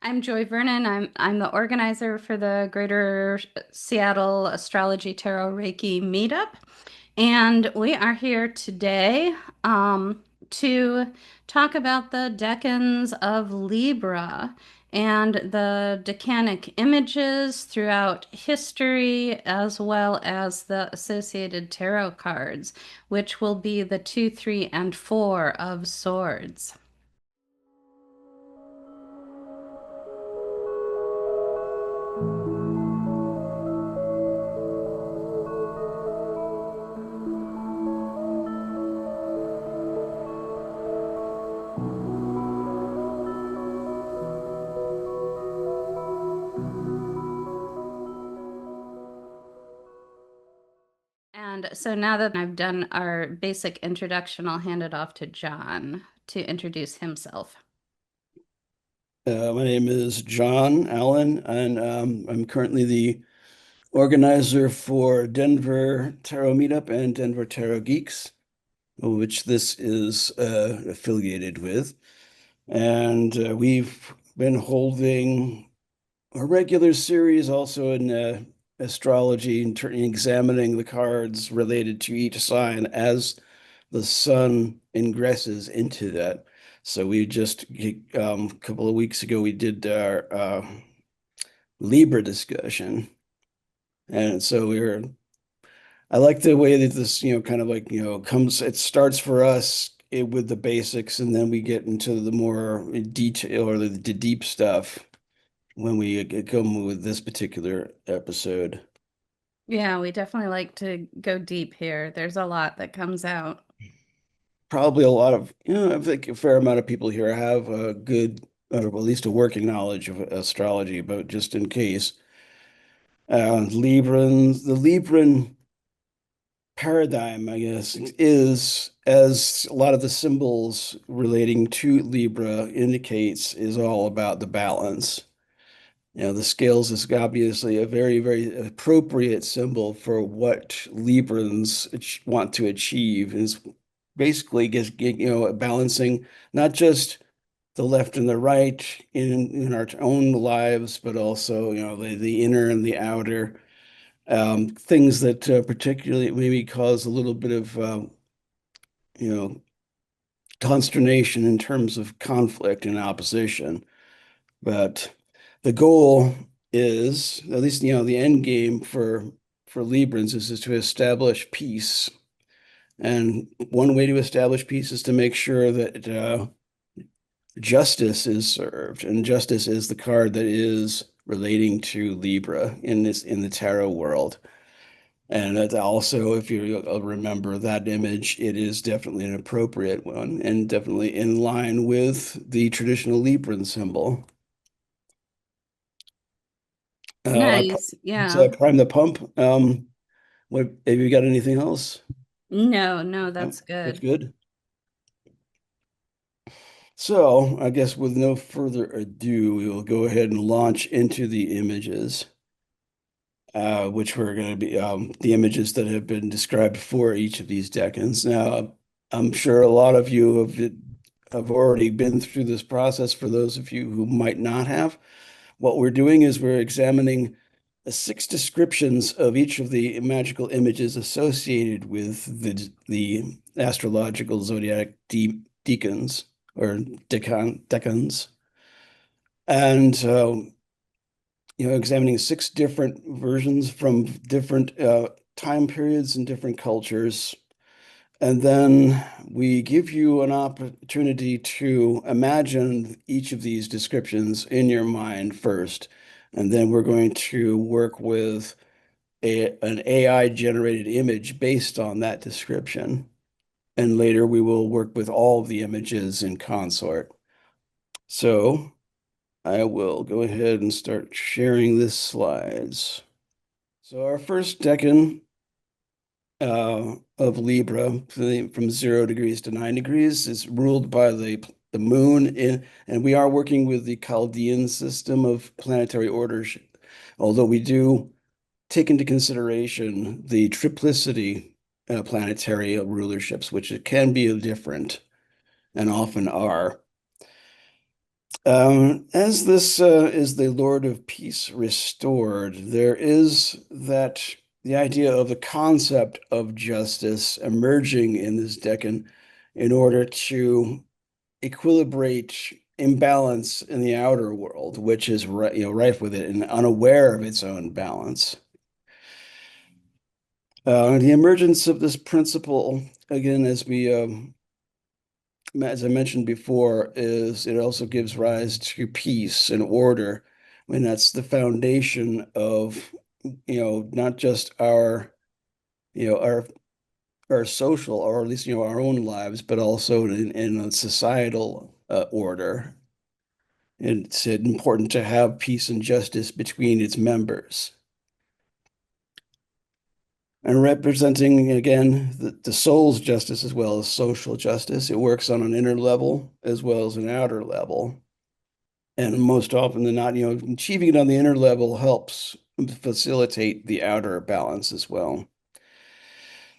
I'm Joy Vernon. I'm the organizer for the Greater Seattle Astrology Tarot Reiki meetup, and we are here today to talk about the decans of Libra and the decanic images throughout history, as well as the associated tarot cards, which will be the 2, 3, and 4 of Swords. And so now that I've done our basic introduction, I'll hand it off to John to introduce himself. My name is John Allen, and I'm currently the organizer for Denver Tarot Meetup and Denver Tarot Geeks, which this is affiliated with. And we've been holding a regular series also in astrology and examining the cards related to each sign as the sun ingresses into that. So we just a couple of weeks ago we did our Libra discussion, and so I like the way that this kind of like comes. It starts for us with the basics, and then we get into the more detail or the deep stuff when we come with this particular episode. Yeah, we definitely like to go deep here. There's a lot that comes out. Probably a lot of, I think a fair amount of people here have a good, or at least a working knowledge of astrology, but just in case. The Libran paradigm, I guess, is as a lot of the symbols relating to Libra indicates, is all about the balance. The scales is obviously a very, very appropriate symbol for what Librans want to achieve. Is basically just balancing not just the left and the right in our own lives, but also the inner and the outer things that particularly maybe cause a little bit of you know consternation in terms of conflict and opposition. But the goal is, at least the end game for Librans is to establish peace. And one way to establish peace is to make sure that justice is served, and justice is the card that is relating to Libra in the tarot world. And that also, if you remember that image, it is definitely an appropriate one and definitely in line with the traditional Libran symbol. Nice. So Yeah. prime the pump. What have you got anything else? No, no, No, that's that's good. good. So I guess with no further ado, we will go ahead and launch into the images, which were going to be the images that have been described for each of these decans. Now, I'm sure a lot of you have already been through this process. For those of you who might not have, what we're doing is we're examining six descriptions of each of the magical images associated with the astrological zodiac decans or decans, and examining six different versions from different time periods and different cultures. And then we give you an opportunity to imagine each of these descriptions in your mind first. And then we're going to work with an AI generated image based on that description. And later we will work with all of the images in consort. So I will go ahead and start sharing this slides. So our first decan of Libra from 0 degrees to 9 degrees is ruled by the moon and we are working with the Chaldean system of planetary orders, although we do take into consideration the triplicity planetary rulerships, which it can be different and often are. As this is the Lord of Peace restored, there is that the idea of the concept of justice emerging in this decan in order to equilibrate imbalance in the outer world, which is rife with it and unaware of its own balance. The emergence of this principle, again, as I mentioned before, is it also gives rise to peace and order. I mean, that's the foundation of, not just our social, or at least, our own lives, but also in a societal order. It's important to have peace and justice between its members. And representing, again, the soul's justice as well as social justice. It works on an inner level as well as an outer level. And most often than not, achieving it on the inner level helps facilitate the outer balance as well.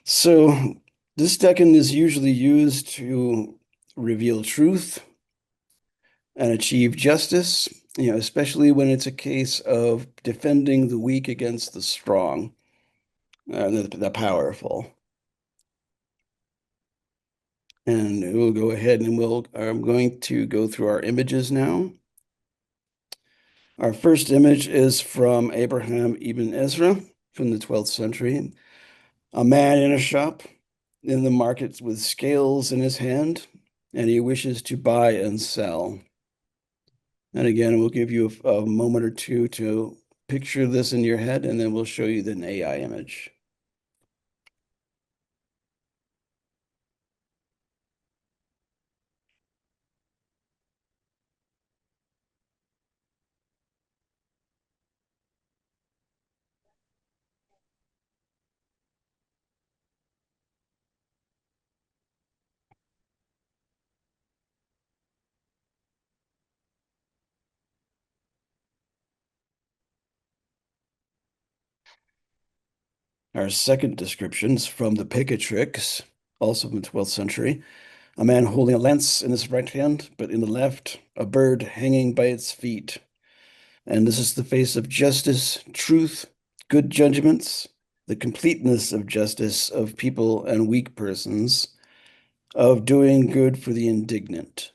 So this decan is usually used to reveal truth and achieve justice, especially when it's a case of defending the weak against the strong, the powerful. And we'll go ahead and I'm going to go through our images now. Our first image is from Abraham ibn Ezra from the 12th century. A man in a shop in the market with scales in his hand, and he wishes to buy and sell. And again, we'll give you a moment or two to picture this in your head, and then we'll show you the AI image. Our second description is from the Picatrix, also from the 12th century. A man holding a lance in his right hand, but in the left, a bird hanging by its feet. And this is the face of justice, truth, good judgments, the completeness of justice of people and weak persons, of doing good for the indignant.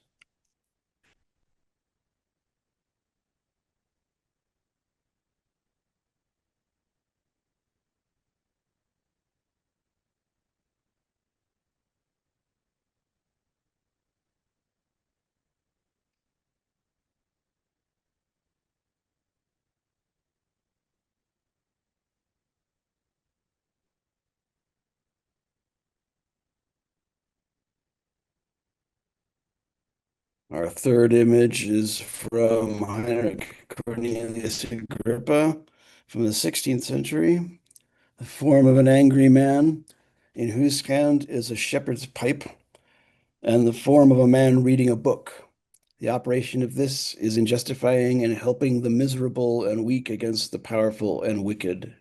Our third image is from Heinrich Agrippa from the 16th century, the form of an angry man in whose hand is a shepherd's pipe and the form of a man reading a book. The operation of this is in justifying and helping the miserable and weak against the powerful and wicked.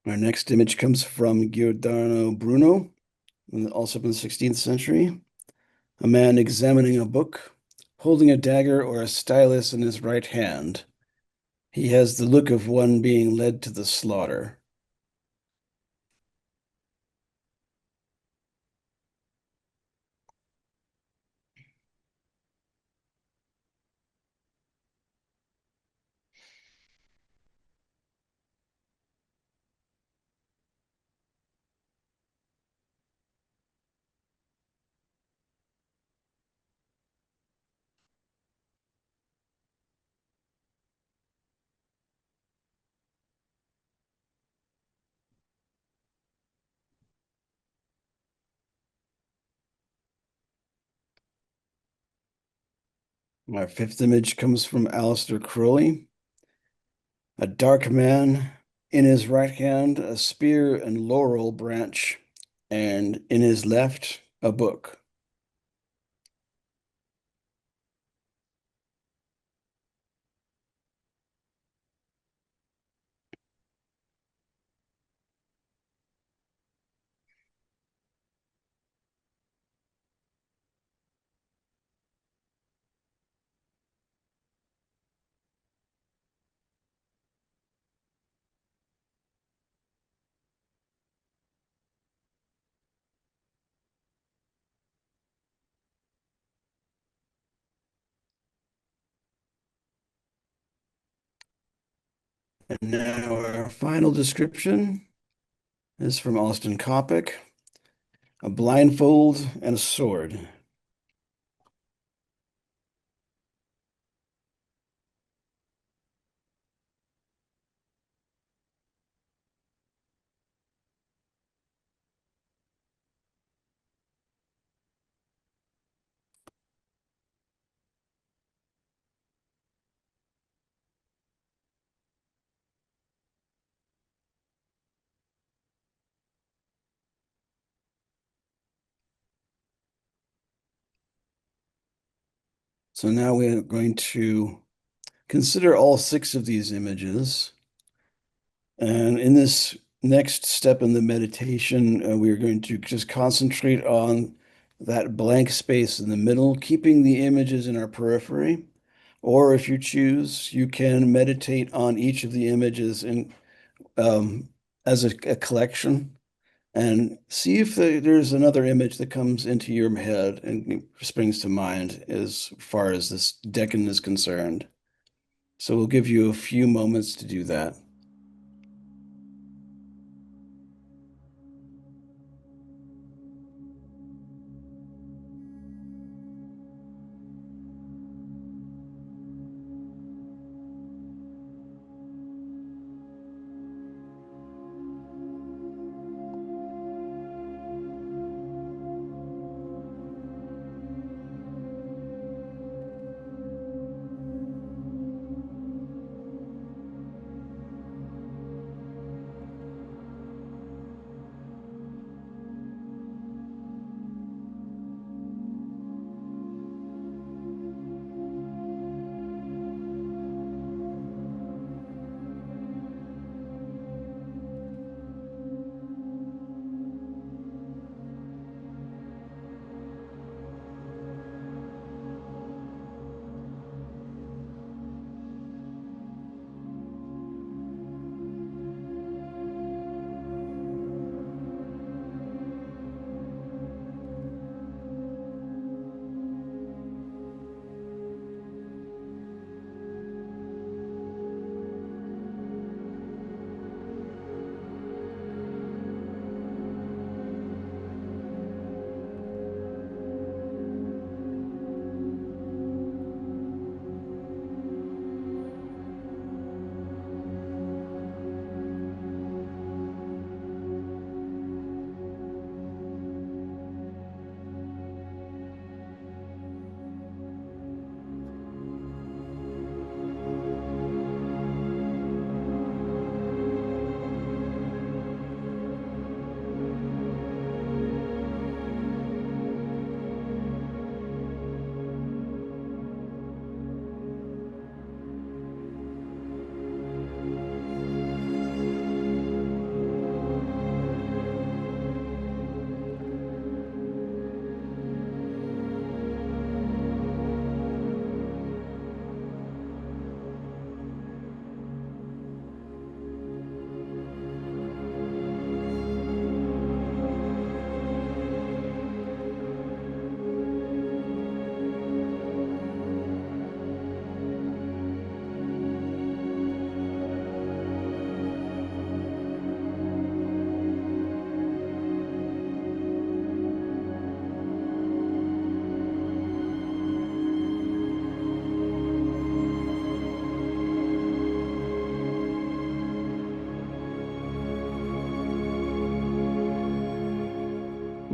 Our next image comes from Giordano Bruno, also from the 16th century. A man examining a book, holding a dagger or a stylus in his right hand. He has the look of one being led to the slaughter. My fifth image comes from Aleister Crowley. A dark man, in his right hand a spear and laurel branch, and in his left a book. And now our final description is from Austin Coppock. A blindfold and a sword. So now we are going to consider all six of these images. And in this next step in the meditation, we are going to just concentrate on that blank space in the middle, keeping the images in our periphery. Or if you choose, you can meditate on each of the images um, as a collection and see if there's another image that comes into your head and springs to mind as far as this decan is concerned. So we'll give you a few moments to do that.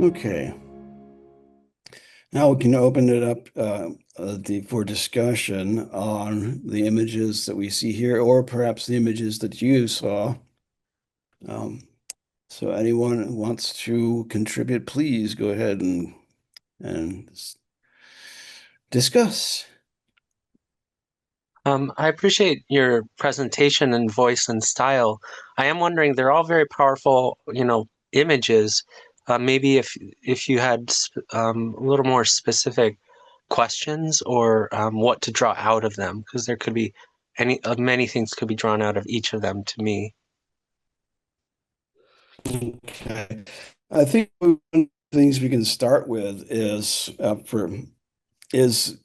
Okay. Now we can open it up for discussion on the images that we see here, or perhaps the images that you saw. Um, so anyone who wants to contribute, please go ahead and discuss. I appreciate your presentation and voice and style. I am wondering, they're all very powerful, images. Maybe if you had a little more specific questions or what to draw out of them, because there could be many things could be drawn out of each of them to me. Okay. I think one of the things we can start with is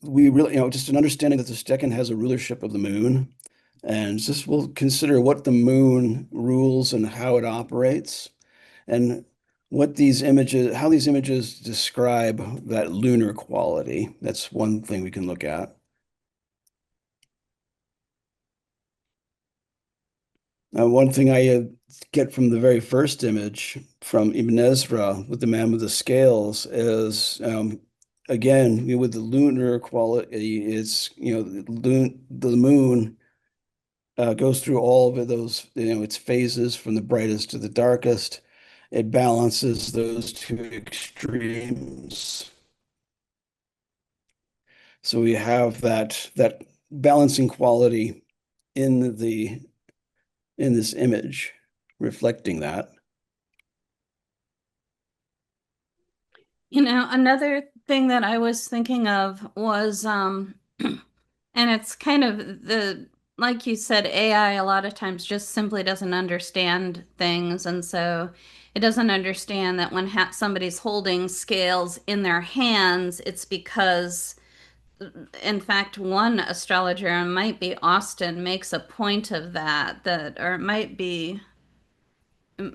we really, just an understanding that this decan has a rulership of the moon, and just we'll consider what the moon rules and how it operates, and how these images describe that lunar quality. That's one thing we can look at. One thing I get from the very first image from Ibn Ezra with the man with the scales is, again, with the lunar quality, the moon goes through all of those, its phases from the brightest to the darkest. It balances those two extremes. So we have that balancing quality in the in this image, reflecting that. Another thing that I was thinking of was, and it's kind of like you said, AI a lot of times just simply doesn't understand things. And so it doesn't understand that when somebody's holding scales in their hands, it's because, in fact, one astrologer, it might be Austin, makes a point of or it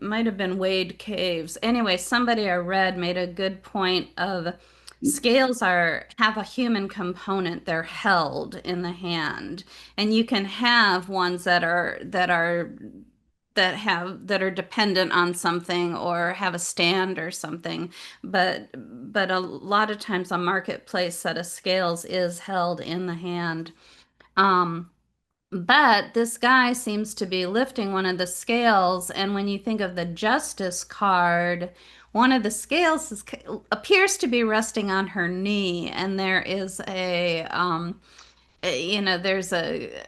might have been Wade Caves. Anyway, somebody I read made a good point of scales have a human component. They're held in the hand. And you can have ones that are dependent on something or have a stand or something. But a lot of times a marketplace set of scales is held in the hand. Um, but this guy seems to be lifting one of the scales, and when you think of the Justice card, one of the scales appears to be resting on her knee, and there is there's a,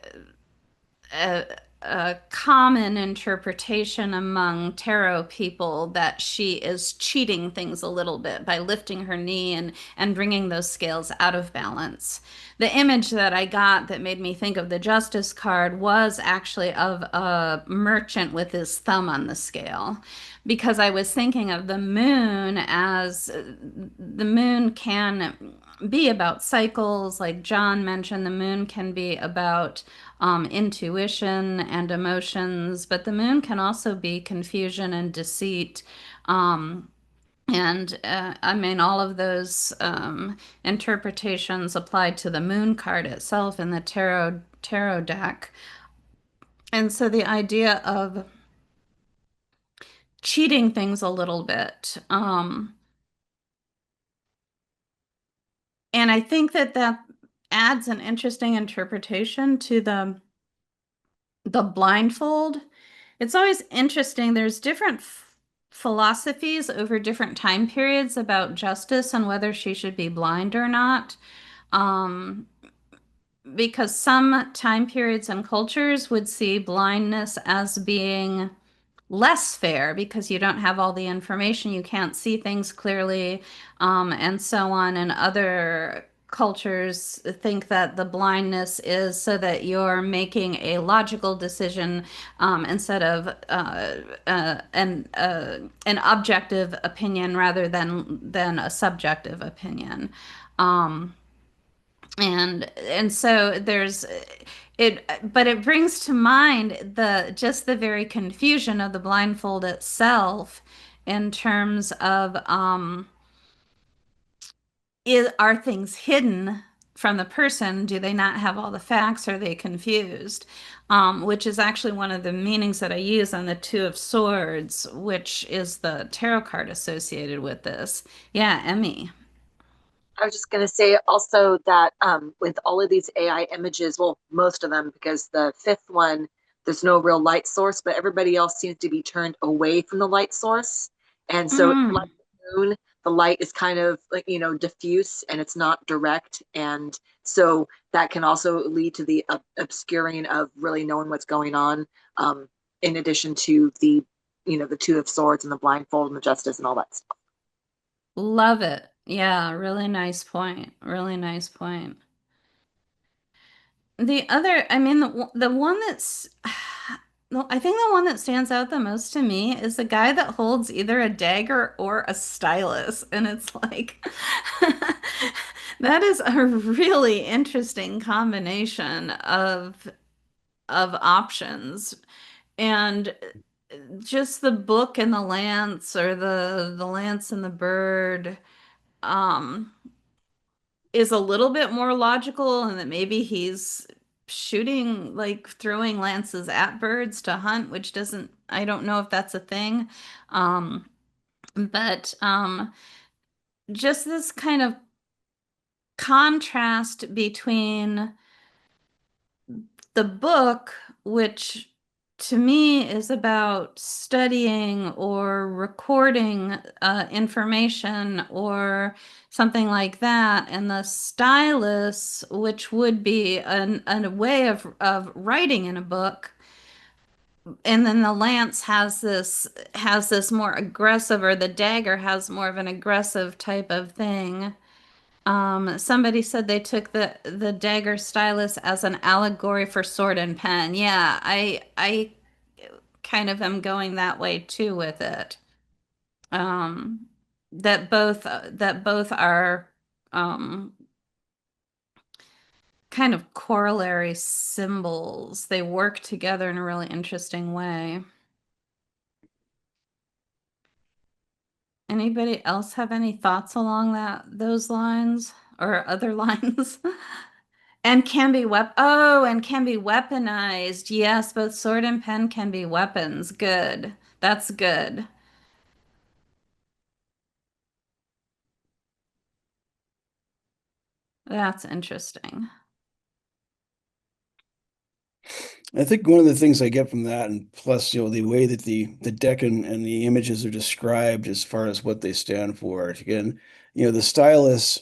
a common interpretation among tarot people that she is cheating things a little bit by lifting her knee and bringing those scales out of balance. The image that I got that made me think of the Justice card was actually of a merchant with his thumb on the scale, because I was thinking of the moon as the moon can be about cycles. Like John mentioned, the moon can be about intuition and emotions, but the moon can also be confusion and deceit. I mean, all of those interpretations applied to the moon card itself in the tarot deck. And so the idea of cheating things a little bit. And I think that adds an interesting interpretation to the blindfold. It's always interesting. There's different philosophies over different time periods about justice and whether she should be blind or not. Um, because some time periods and cultures would see blindness as being less fair because you don't have all the information, you can't see things clearly, and so on. And other cultures think that the blindness is so that you're making a logical decision, instead of an objective opinion rather than a subjective opinion. Um, and so there's it, but it brings to mind the very confusion of the blindfold itself, in terms of, are things hidden from the person? Do they not have all the facts? Are they confused? Which is actually one of the meanings that I use on the Two of Swords, which is the tarot card associated with this. Yeah, Emmy. I was just going to say also that with all of these AI images, well, most of them, because the fifth one, there's no real light source, but everybody else seems to be turned away from the light source. And so, like Mm. the moon, the light is kind of like, diffuse and it's not direct. And so that can also lead to the obscuring of really knowing what's going on, in addition to the Two of Swords and the blindfold and the Justice and all that stuff. Love it. Yeah, really nice point. Really nice point. The other, I mean, the one that's, well, I think the one that stands out the most to me is the guy that holds either a dagger or a stylus. And it's like, that is a really interesting combination of options. And just the book and the lance, or the lance and the bird, um, is a little bit more logical, and that maybe he's shooting, like throwing lances at birds to hunt, which doesn't, I don't know if that's a thing. Um, but just this kind of contrast between the book, which to me is about studying or recording information or something like that, and the stylus, which would be a way of writing in a book. And then the lance has this more aggressive, or the dagger has more of an aggressive type of thing. Somebody said they took the dagger stylus as an allegory for sword and pen. Yeah, I kind of am going that way too with it. Um, that both are um kind of corollary symbols. They work together in a really interesting way. Anybody else have any thoughts along those lines or other lines? And can be weaponized. Yes, both sword and pen can be weapons. Good. That's good. That's interesting. I think one of the things I get from that, and plus, the way that the Decan and the images are described as far as what they stand for. Again, the stylus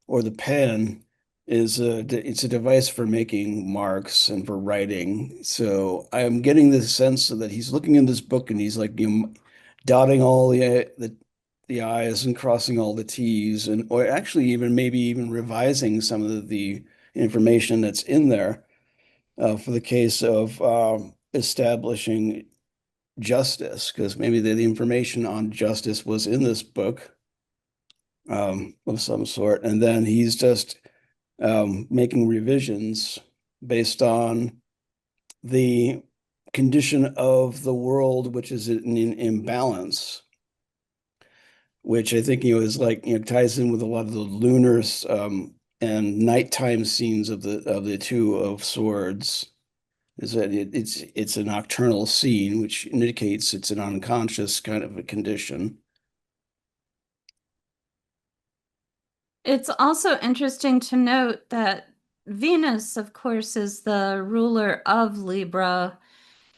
or the pen it's a device for making marks and for writing. So I'm getting this sense that he's looking in this book and he's like, dotting all the I's and crossing all the T's, and or actually even maybe even revising some of the information that's in there for the case of establishing justice, because maybe the information on justice was in this book of some sort, and then he's just making revisions based on the condition of the world, which is in imbalance, which I think is like ties in with a lot of the lunar and nighttime scenes of the Two of Swords. Is that it's a nocturnal scene, which indicates it's an unconscious kind of a condition. It's also interesting to note that Venus, of course, is the ruler of Libra.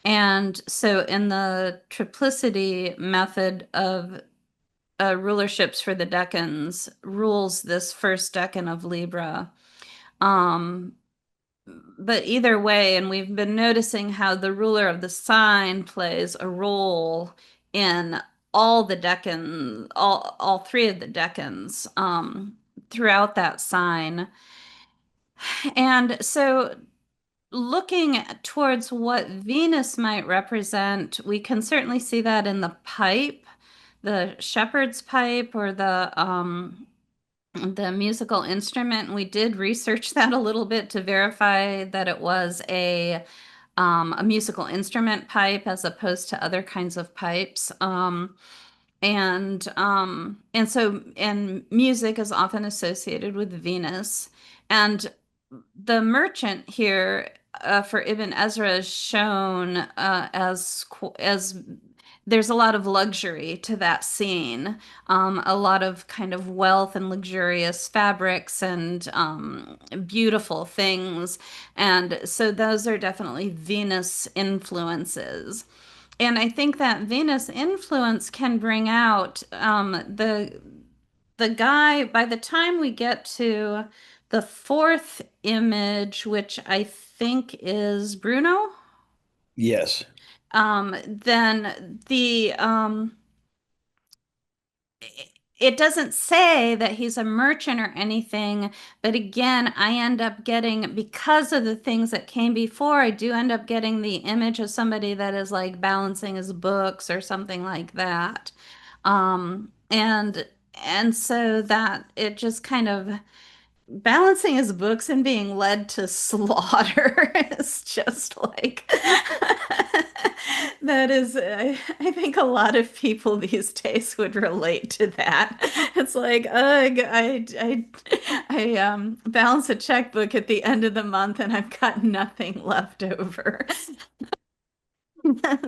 And so in the triplicity method of rulerships for the decans, rules this first decan of Libra. Um, but either way, and we've been noticing how the ruler of the sign plays a role in all the decans, all three of the decans, throughout that sign. And so looking towards what Venus might represent, we can certainly see that in the pipe, the shepherd's pipe, or the musical instrument. We did research that a little bit to verify that it was a musical instrument pipe as opposed to other kinds of pipes. And music is often associated with Venus. And the merchant here, for Ibn Ezra, is shown as there's a lot of luxury to that scene, a lot of kind of wealth and luxurious fabrics and beautiful things. And so those are definitely Venus influences. And I think that Venus influence can bring out the guy by the time we get to the fourth image, which I think is Bruno. Then it doesn't say that he's a merchant or anything, but again, I end up getting, because of the things that came before, I do end up getting the image of somebody that is like balancing his books or something like that. Um, and and so that it just kind of balancing his books and being led to slaughter is just like that is I think a lot of people these days would relate to that. It's like ugh, I balance a checkbook at the end of the month and I've got nothing left over.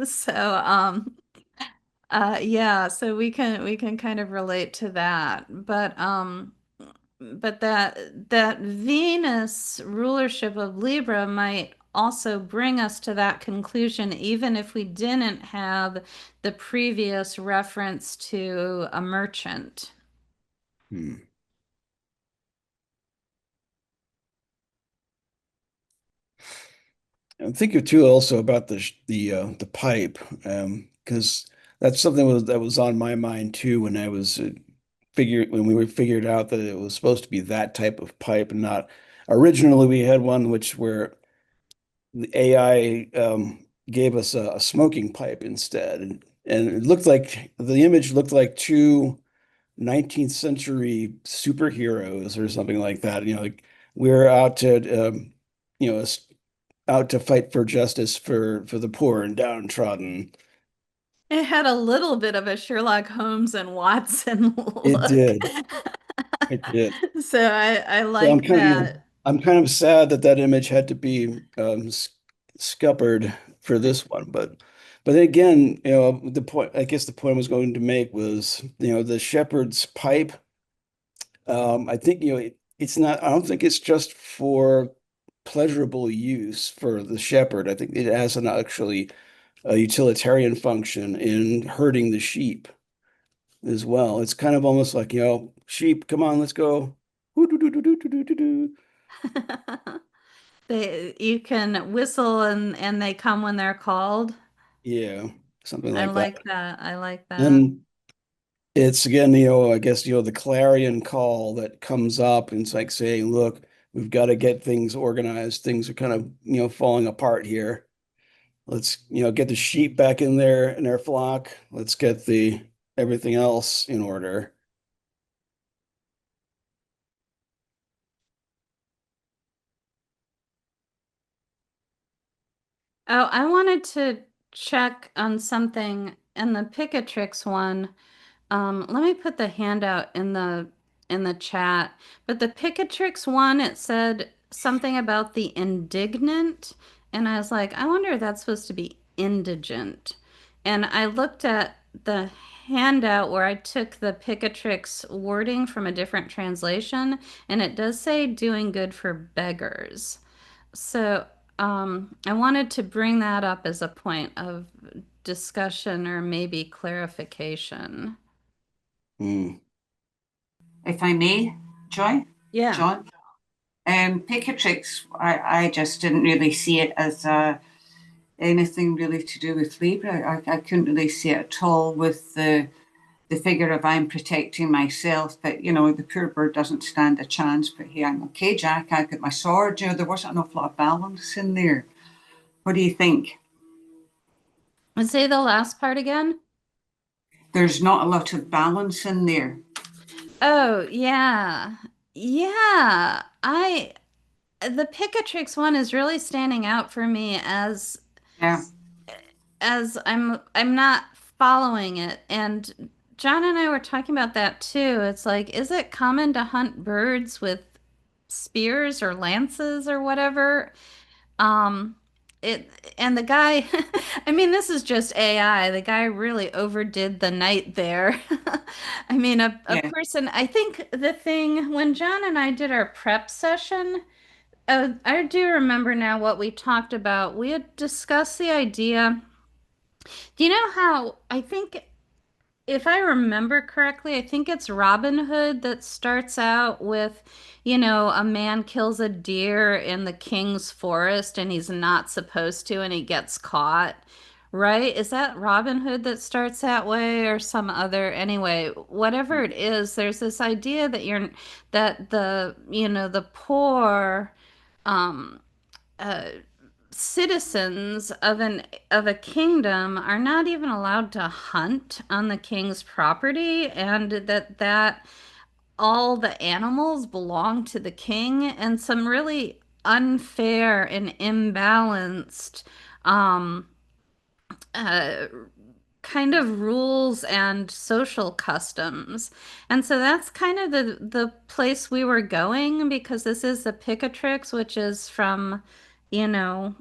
So yeah, so we can kind of relate to that. But that Venus rulership of Libra might also bring us to that conclusion, even if we didn't have the previous reference to a merchant. Hmm. I'm thinking too also about the pipe, because that's something that was on my mind too when I was when we were figured out that it was supposed to be that type of pipe and not originally we had one which where the AI gave us a smoking pipe instead, and it looked like the image looked like two 19th century superheroes or something like that. You know, like we're out to you know out to fight for justice for the poor and downtrodden. It had a little bit of a Sherlock Holmes and Watson It look. did. It did. So I So like that. I'm kind of sad that that image had to be scuppered for this one, but then again, you know, the point I guess the point I was going to make was, you know, the shepherd's pipe. I think, you know, it's not. I don't think it's just for pleasurable use for the shepherd. I think it has an actually a utilitarian function in herding the sheep as well. It's kind of almost like, you know, sheep, come on, let's go. You can whistle and they come when they're called. Yeah, something I like that. like that. I like that. And it's again, you know, I guess, you know, the clarion call that comes up and it's like saying, look, we've got to get things organized. Things are kind of, you know, falling apart here. Let's, you know, get the sheep back in their flock. Let's get the everything else in order. Oh, I wanted to check on something in the Picatrix one. Let me put the handout in the chat. But the Picatrix one, it said something about the indignant, and I was like, I wonder if that's supposed to be indigent. And I looked at the handout where I took the Picatrix wording from a different translation, and it does say doing good for beggars. So, I wanted to bring that up as a point of discussion or maybe clarification. Hmm. If I may, Joy, Yeah. John, Picatrix, I just didn't really see it as anything really to do with Libra. I couldn't really see it at all with the figure of I'm protecting myself, but you know, the poor bird doesn't stand a chance. But hey, I'm okay, Jack. I've got my sword. You know, there wasn't an awful lot of balance in there. What do you think? And say the last part again. There's not a lot of balance in there. Oh, yeah. Yeah. The Picatrix one is really standing out for me Yeah, as I'm not following it. And John and I were talking about that too. It's like, is it common to hunt birds with spears or lances or whatever? Um, it and the guy, I mean, this is just AI. The guy really overdid the night there. I mean, a Yeah. person, I think the thing when John and I did our prep session, I do remember now what we talked about. We had discussed the idea. Do you know how I think if I remember correctly, I think it's Robin Hood that starts out with, a man kills a deer in the king's forest and he's not supposed to and he gets caught, right? Is that Robin Hood that starts that way or some other? Anyway, whatever it is, there's this idea that the poor, um, uh, citizens of a kingdom are not even allowed to hunt on the king's property, and that all the animals belong to the king, and some really unfair and imbalanced um uh kind of rules and social customs. And so that's kind of the place we were going because this is the Picatrix, which is from, you know,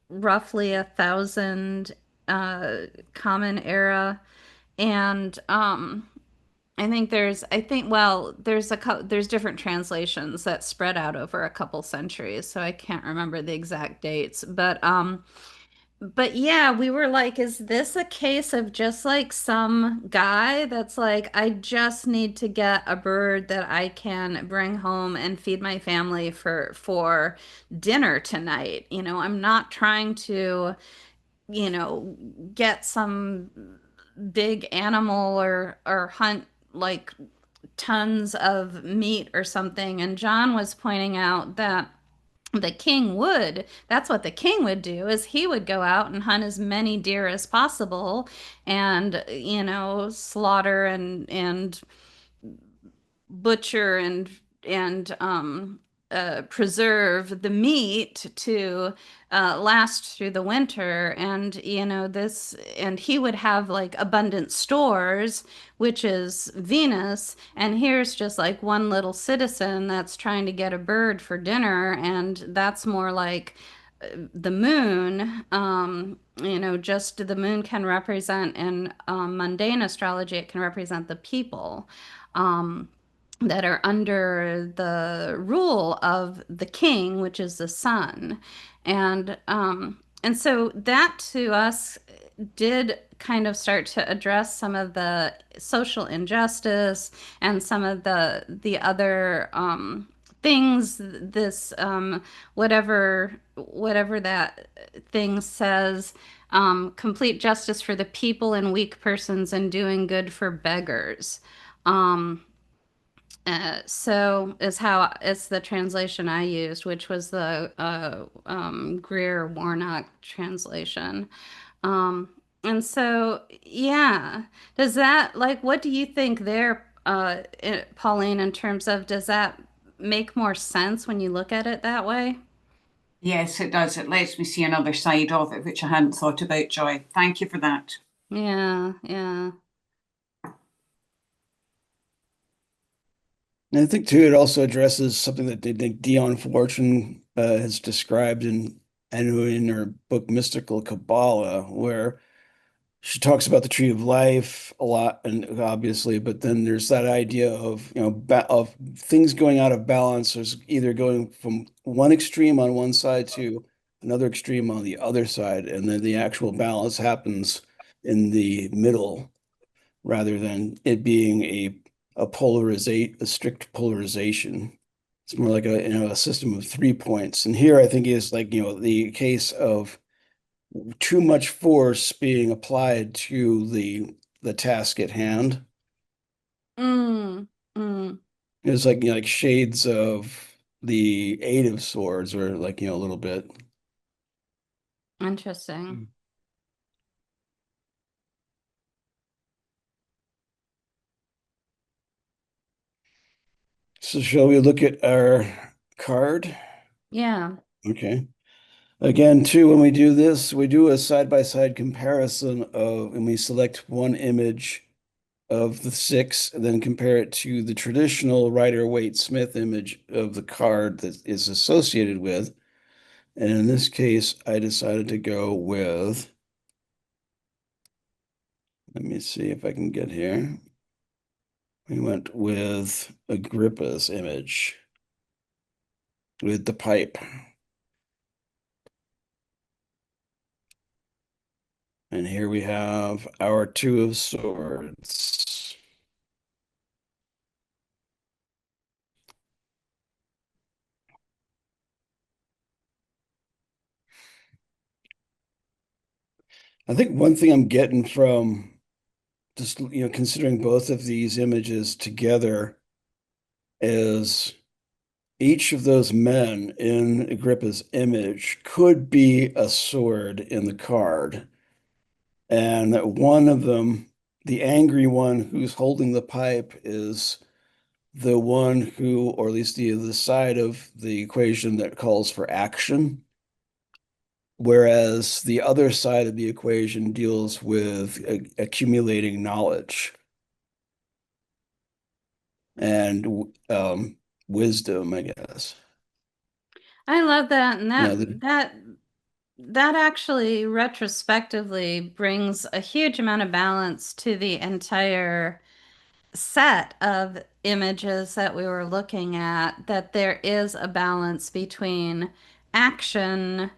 roughly 1,000 uh common era. And there's different translations that spread out over a couple centuries, so I can't remember the exact dates. But yeah, we were like, is this a case of just like some guy that's like, I just need to get a bird that I can bring home and feed my family for dinner tonight. I'm not trying to, you know, get some big animal or hunt like tons of meat or something. And John was pointing out that that's what the king would do, is he would go out and hunt as many deer as possible and, slaughter and butcher and preserve the meat to last through the winter. And he would have like abundant stores, which is Venus. And here's just like one little citizen that's trying to get a bird for dinner, and that's more like the moon. Just the moon can represent in mundane astrology, it can represent the people. Um, that are under the rule of the king, which is the sun. And so that to us did kind of start to address some of the social injustice and some of the other things, this whatever that thing says, complete justice for the people and weak persons and doing good for beggars. Um, so is how it's the translation I used, which was the Greer Warnock translation. And so, yeah, does that what do you think there, Pauline, in terms of does that make more sense when you look at it that way? Yes, it does. It lets me see another side of it, which I hadn't thought about, Joy. Thank you for that. Yeah, yeah. And I think too, it also addresses something that Dion Fortune has described in her book Mystical Kabbalah, where she talks about the tree of life a lot, and obviously, but then there's that idea of of things going out of balance. There's either going from one extreme on one side to another extreme on the other side, and then the actual balance happens in the middle rather than it being a strict polarization. It's more like a system of 3 points. And here I think is like, the case of too much force being applied to the task at hand. Mm, mm, It's like, like shades of the Eight of Swords, or like, a little bit. interesting. So shall we look at our card? Yeah. Okay. Again, too, when we do this, we do a side-by-side comparison and we select one image of the six, and then compare it to the traditional Rider-Waite-Smith image of the card that is associated with. And in this case, I decided to go with, let me see if I can get here. We went with Agrippa's image with the pipe. And here we have our Two of Swords. I think one thing I'm getting from just, considering both of these images together is each of those men in Agrippa's image could be a sword in the card. And that one of them, the angry one who's holding the pipe, is the one who, or at least the side of the equation that calls for action, whereas the other side of the equation deals with accumulating knowledge and wisdom, I guess. I love that. And You know, the, that actually retrospectively brings a huge amount of balance to the entire set of images that we were looking at, that there is a balance between action,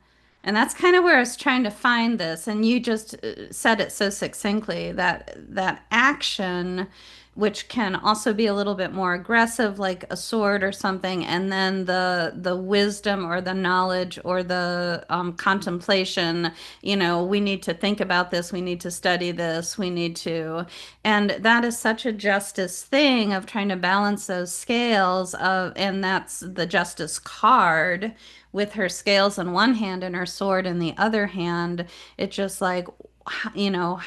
and that's kind of where I was trying to find this, and you just said it so succinctly, that action, which can also be a little bit more aggressive, like a sword or something, and then the wisdom or the knowledge or the contemplation. We need to think about this, we need to study this, we need to, and that is such a justice thing of trying to balance those scales of, and that's the justice card with her scales in one hand and her sword in the other hand. It's just like, you know,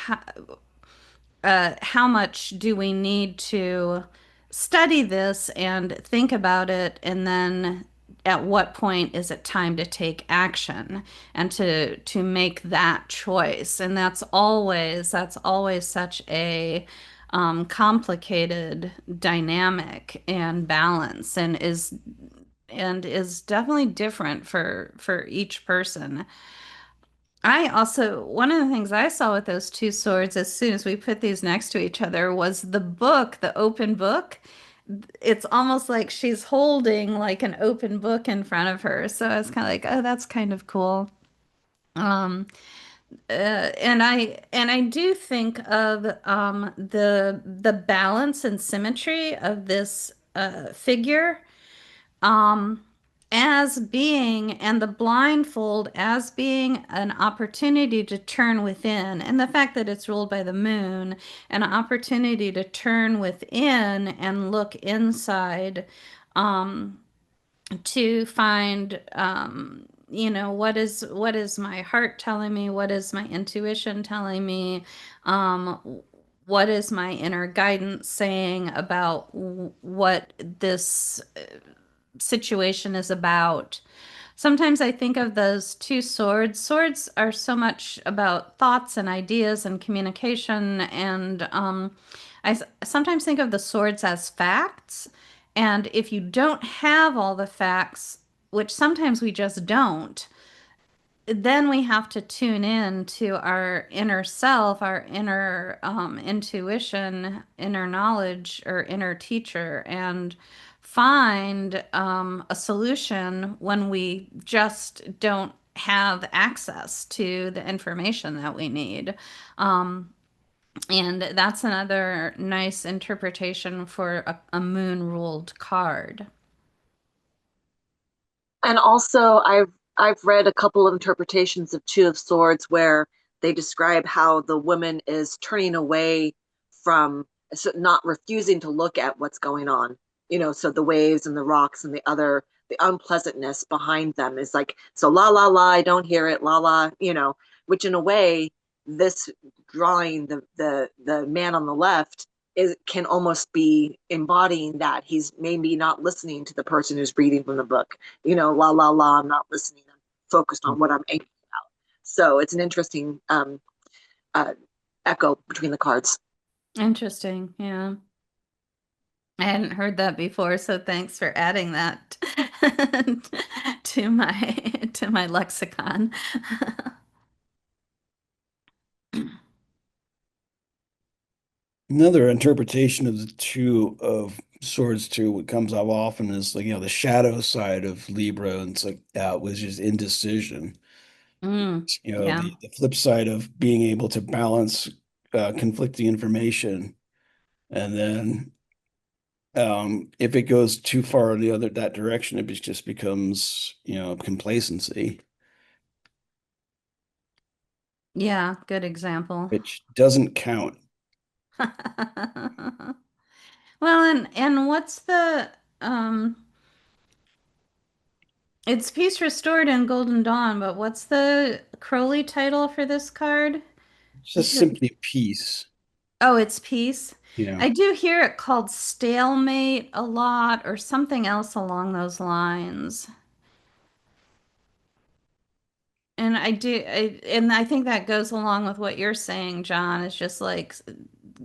how much do we need to study this and think about it, and then at what point is it time to take action and to make that choice? And that's always such a complicated dynamic and balance, and is definitely different for each person. I also, one of the things I saw with those two swords, as soon as we put these next to each other, was the book, the open book. It's almost like she's holding like an open book in front of her. So I was kind of like, oh, that's kind of cool. Um, and I do think of the balance and symmetry of this figure, um, as being, and the blindfold as being an opportunity to turn within, and the fact that it's ruled by the moon, an opportunity to turn within and look inside, um, to find, what is my heart telling me, what is my intuition telling me, what is my inner guidance saying about what this situation is about. Sometimes I think of those two swords. Swords are so much about thoughts and ideas and communication, and sometimes think of the swords as facts. And if you don't have all the facts, which sometimes we just don't, then we have to tune in to our inner self, our inner intuition, inner knowledge, or inner teacher, and find a solution when we just don't have access to the information that we need. Um, and that's another nice interpretation for a moon ruled card. And also, I've read a couple of interpretations of Two of Swords where they describe how the woman is turning away from, so not refusing to look at what's going on. So the waves and the rocks and the unpleasantness behind them is like, so la la la, I don't hear it, la la, which in a way, this drawing the man on the left can almost be embodying that he's maybe not listening to the person who's reading from the book. La la la, I'm not listening, I'm focused on what I'm angry about. So it's an interesting uh, echo between the cards. Interesting. Yeah. I hadn't heard that before, so thanks for adding that. to my lexicon. Another interpretation of the Two of Swords too, what comes up often is like, the shadow side of Libra, and it's like was just indecision. Yeah. The flip side of being able to balance conflicting information, and then if it goes too far in that direction, just becomes, complacency, Yeah, good example. which doesn't count. Well, and what's the it's Peace Restored in Golden Dawn, but what's the Crowley title for this card? It's Is just it simply peace. Oh, it's Peace. Yeah. I do hear it called stalemate a lot or something else along those lines. And I think that goes along with what you're saying, John. It's just like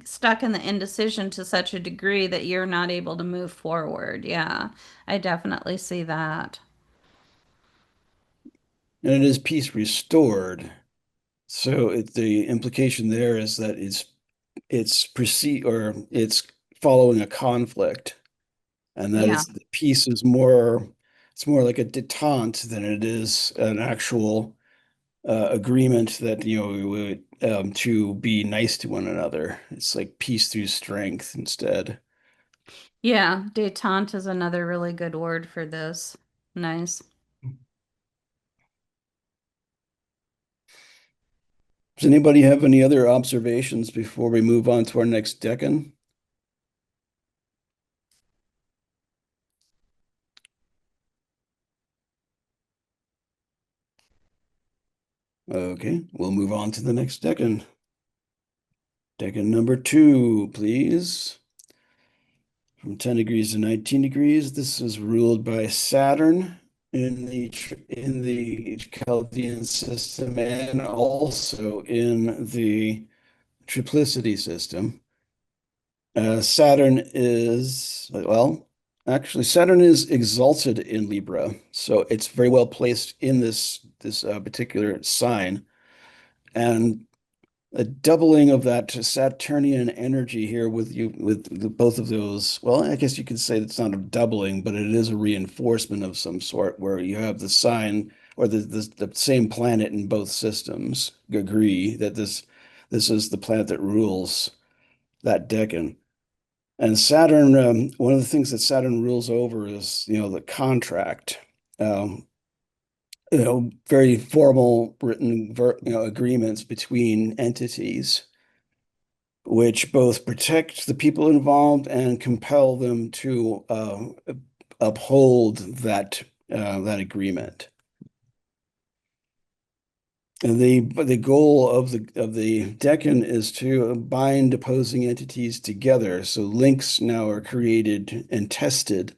stuck in the indecision to such a degree that you're not able to move forward. Yeah, I definitely see that. And it is peace restored. So the implication there is that it's following a conflict, and that Yeah. is the peace is more it's more like a detente than it is an actual agreement that we would to be nice to one another. It's like peace through strength instead. Yeah, détente is another really good word for this. Nice. Does anybody have any other observations before we move on to our next decan? Okay, we'll move on to the next decan. Decan number 2, please. From 10 degrees to 19 degrees. This is ruled by Saturn in the Chaldean system, and also in the triplicity system. Saturn is, well, actually, Saturn is exalted in Libra, so it's very well placed in this particular sign. And a doubling of that Saturnian energy here with both of those. Well, I guess you could say it's not a doubling, but it is a reinforcement of some sort where you have the sign or the same planet in both systems agree that this is the planet that rules that decan. And Saturn, one of the things that Saturn rules over is, the contract. Um, Very formal written agreements between entities, which both protect the people involved and compel them to uphold that agreement. And the goal of the decan is to bind opposing entities together. So links now are created and tested,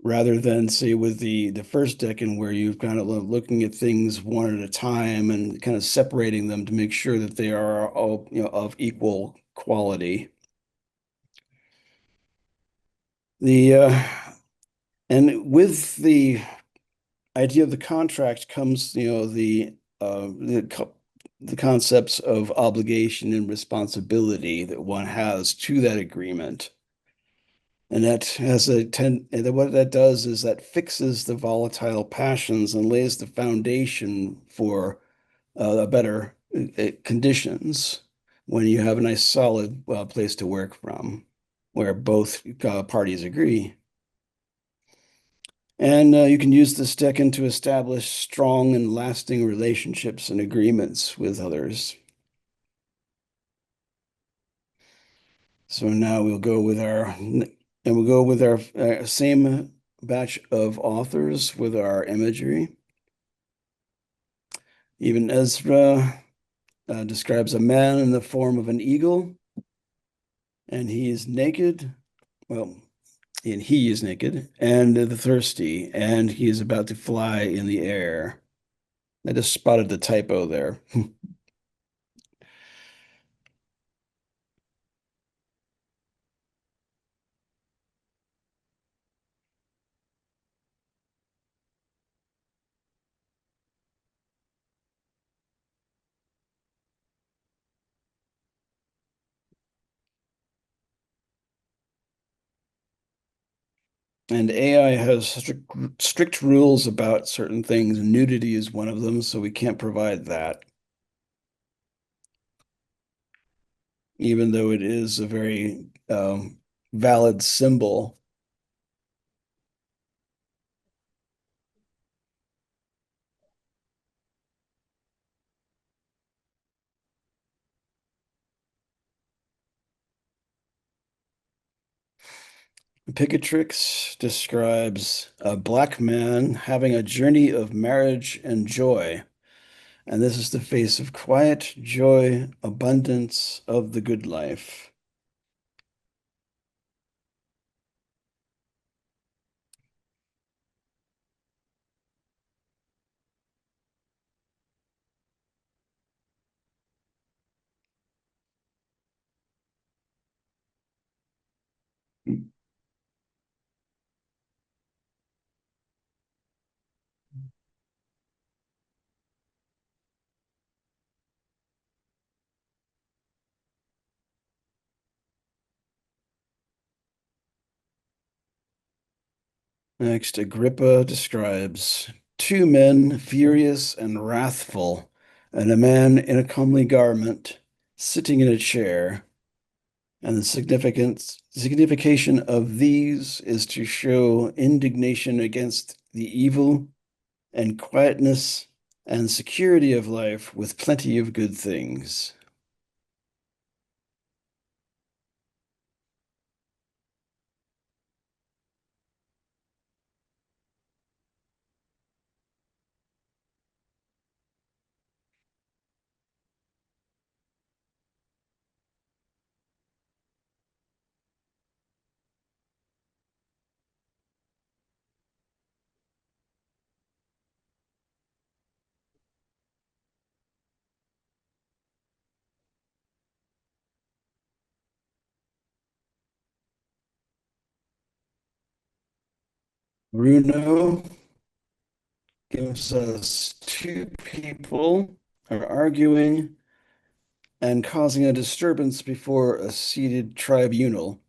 rather than say with the first decan where you've kind of looking at things one at a time and kind of separating them to make sure that they are all of equal quality. The and with the idea of the contract comes, the concepts of obligation and responsibility that one has to that agreement. And that has and what that does is that fixes the volatile passions and lays the foundation for a better conditions when you have a nice solid place to work from, where both parties agree. And you can use this decan to establish strong and lasting relationships and agreements with others. So now we'll go with our same batch of authors with our imagery. Even Ezra describes a man in the form of an eagle, and he is naked. Well, and he is naked, and the thirsty, and he is about to fly in the air. I just spotted the typo there. And AI has strict rules about certain things. Nudity is one of them, so we can't provide that, even though it is a very valid symbol. Picatrix describes a black man having a journey of marriage and joy. And this is the face of quiet, joy, abundance of the good life. Next, Agrippa describes two men furious and wrathful, and a man in a comely garment sitting in a chair. And the signification of these is to show indignation against the evil and quietness and security of life with plenty of good things. Bruno gives us two people are arguing and causing a disturbance before a seated tribunal,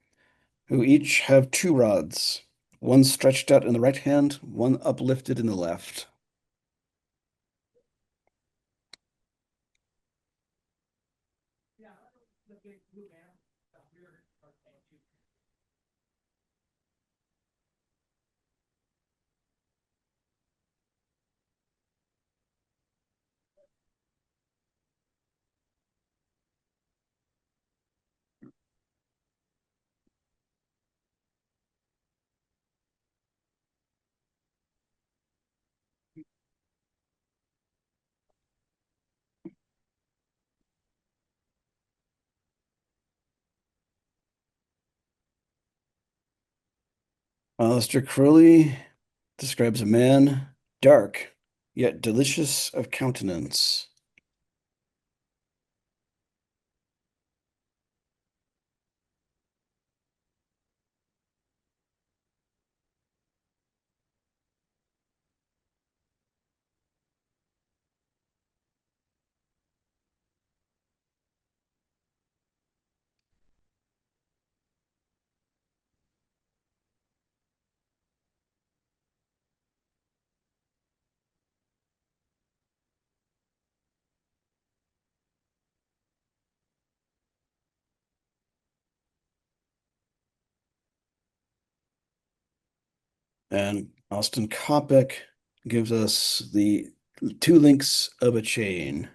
who each have two rods, one stretched out in the right hand, one uplifted in the left. Aleister Crowley describes a man dark, yet delicious of countenance. And Austin Coppock gives us the two links of a chain.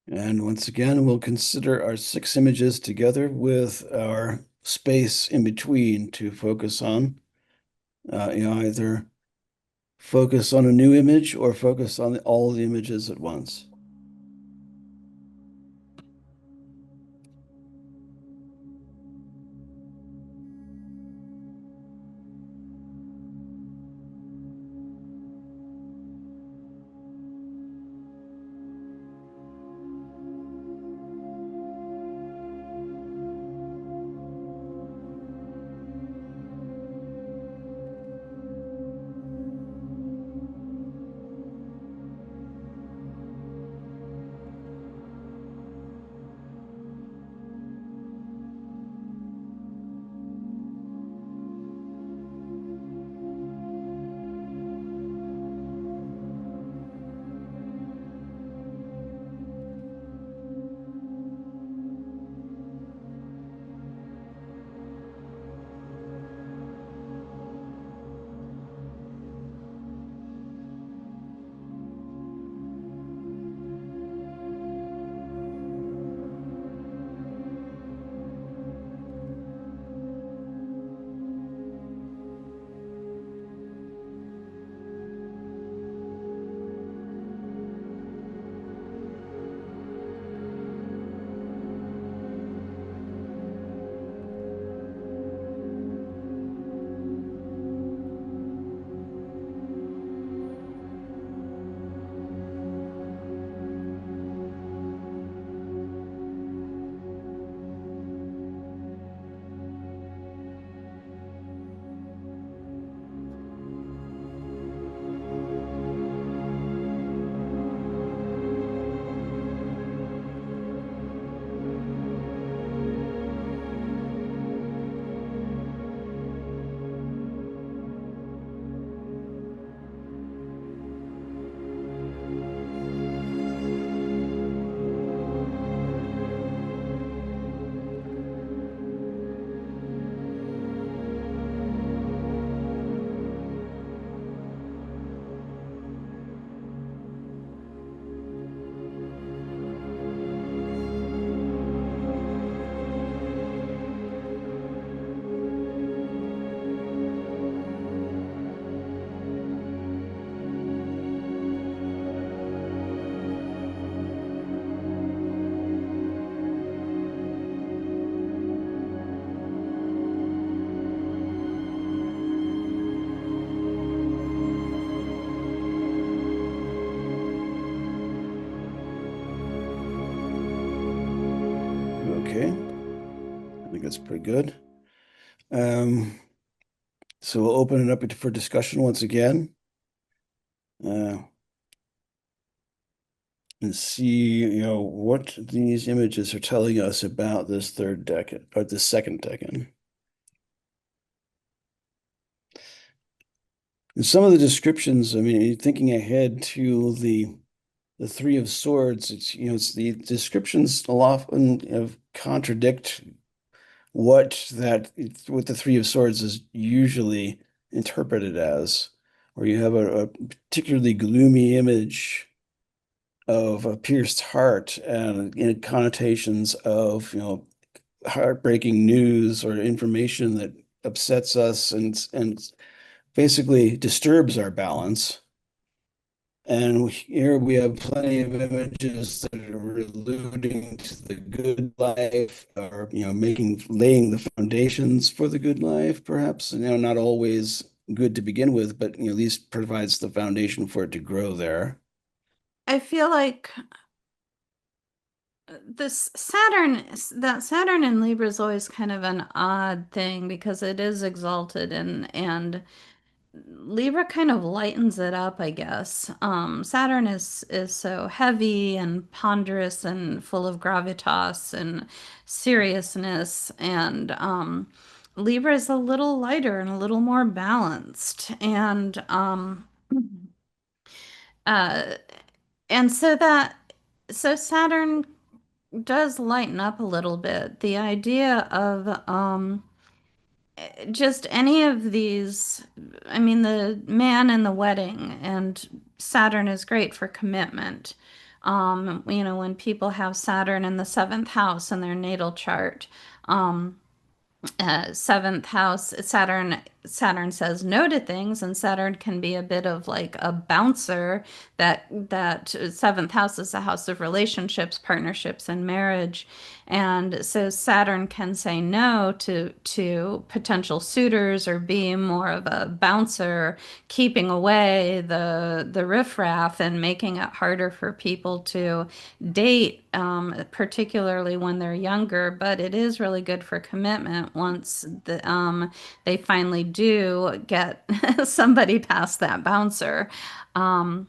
And once again, we'll consider our 6 images together with our space in between to focus on, either focus on a new image or focus on all the images at once. that's pretty good. So we'll open it up for discussion once again. And see, what these images are telling us about this third decan or the second decan. And some of the descriptions, I mean, thinking ahead to the Three of Swords, it's the descriptions often contradict what the Three of Swords is usually interpreted as, where you have a particularly gloomy image of a pierced heart and in connotations of heartbreaking news or information that upsets us and basically disturbs our balance. And here we have plenty of images that are alluding to the good life, or laying the foundations for the good life, perhaps. Not always good to begin with, but at least provides the foundation for it to grow there. I feel like that Saturn in Libra is always kind of an odd thing because it is exalted and Libra kind of lightens it up, I guess. Saturn is so heavy and ponderous and full of gravitas and seriousness, and Libra is a little lighter and a little more balanced, uh, and so Saturn does lighten up a little bit. The idea of just any of these, I mean, the man in the wedding, and Saturn is great for commitment. When people have Saturn in the seventh house in their natal chart, um, seventh house, Saturn says no to things, and Saturn can be a bit of like a bouncer. That seventh house is the house of relationships, partnerships, and marriage. And so Saturn can say no to potential suitors or be more of a bouncer, keeping away the riffraff and making it harder for people to date, particularly when they're younger. But it is really good for commitment once they finally do get somebody past that bouncer. Um,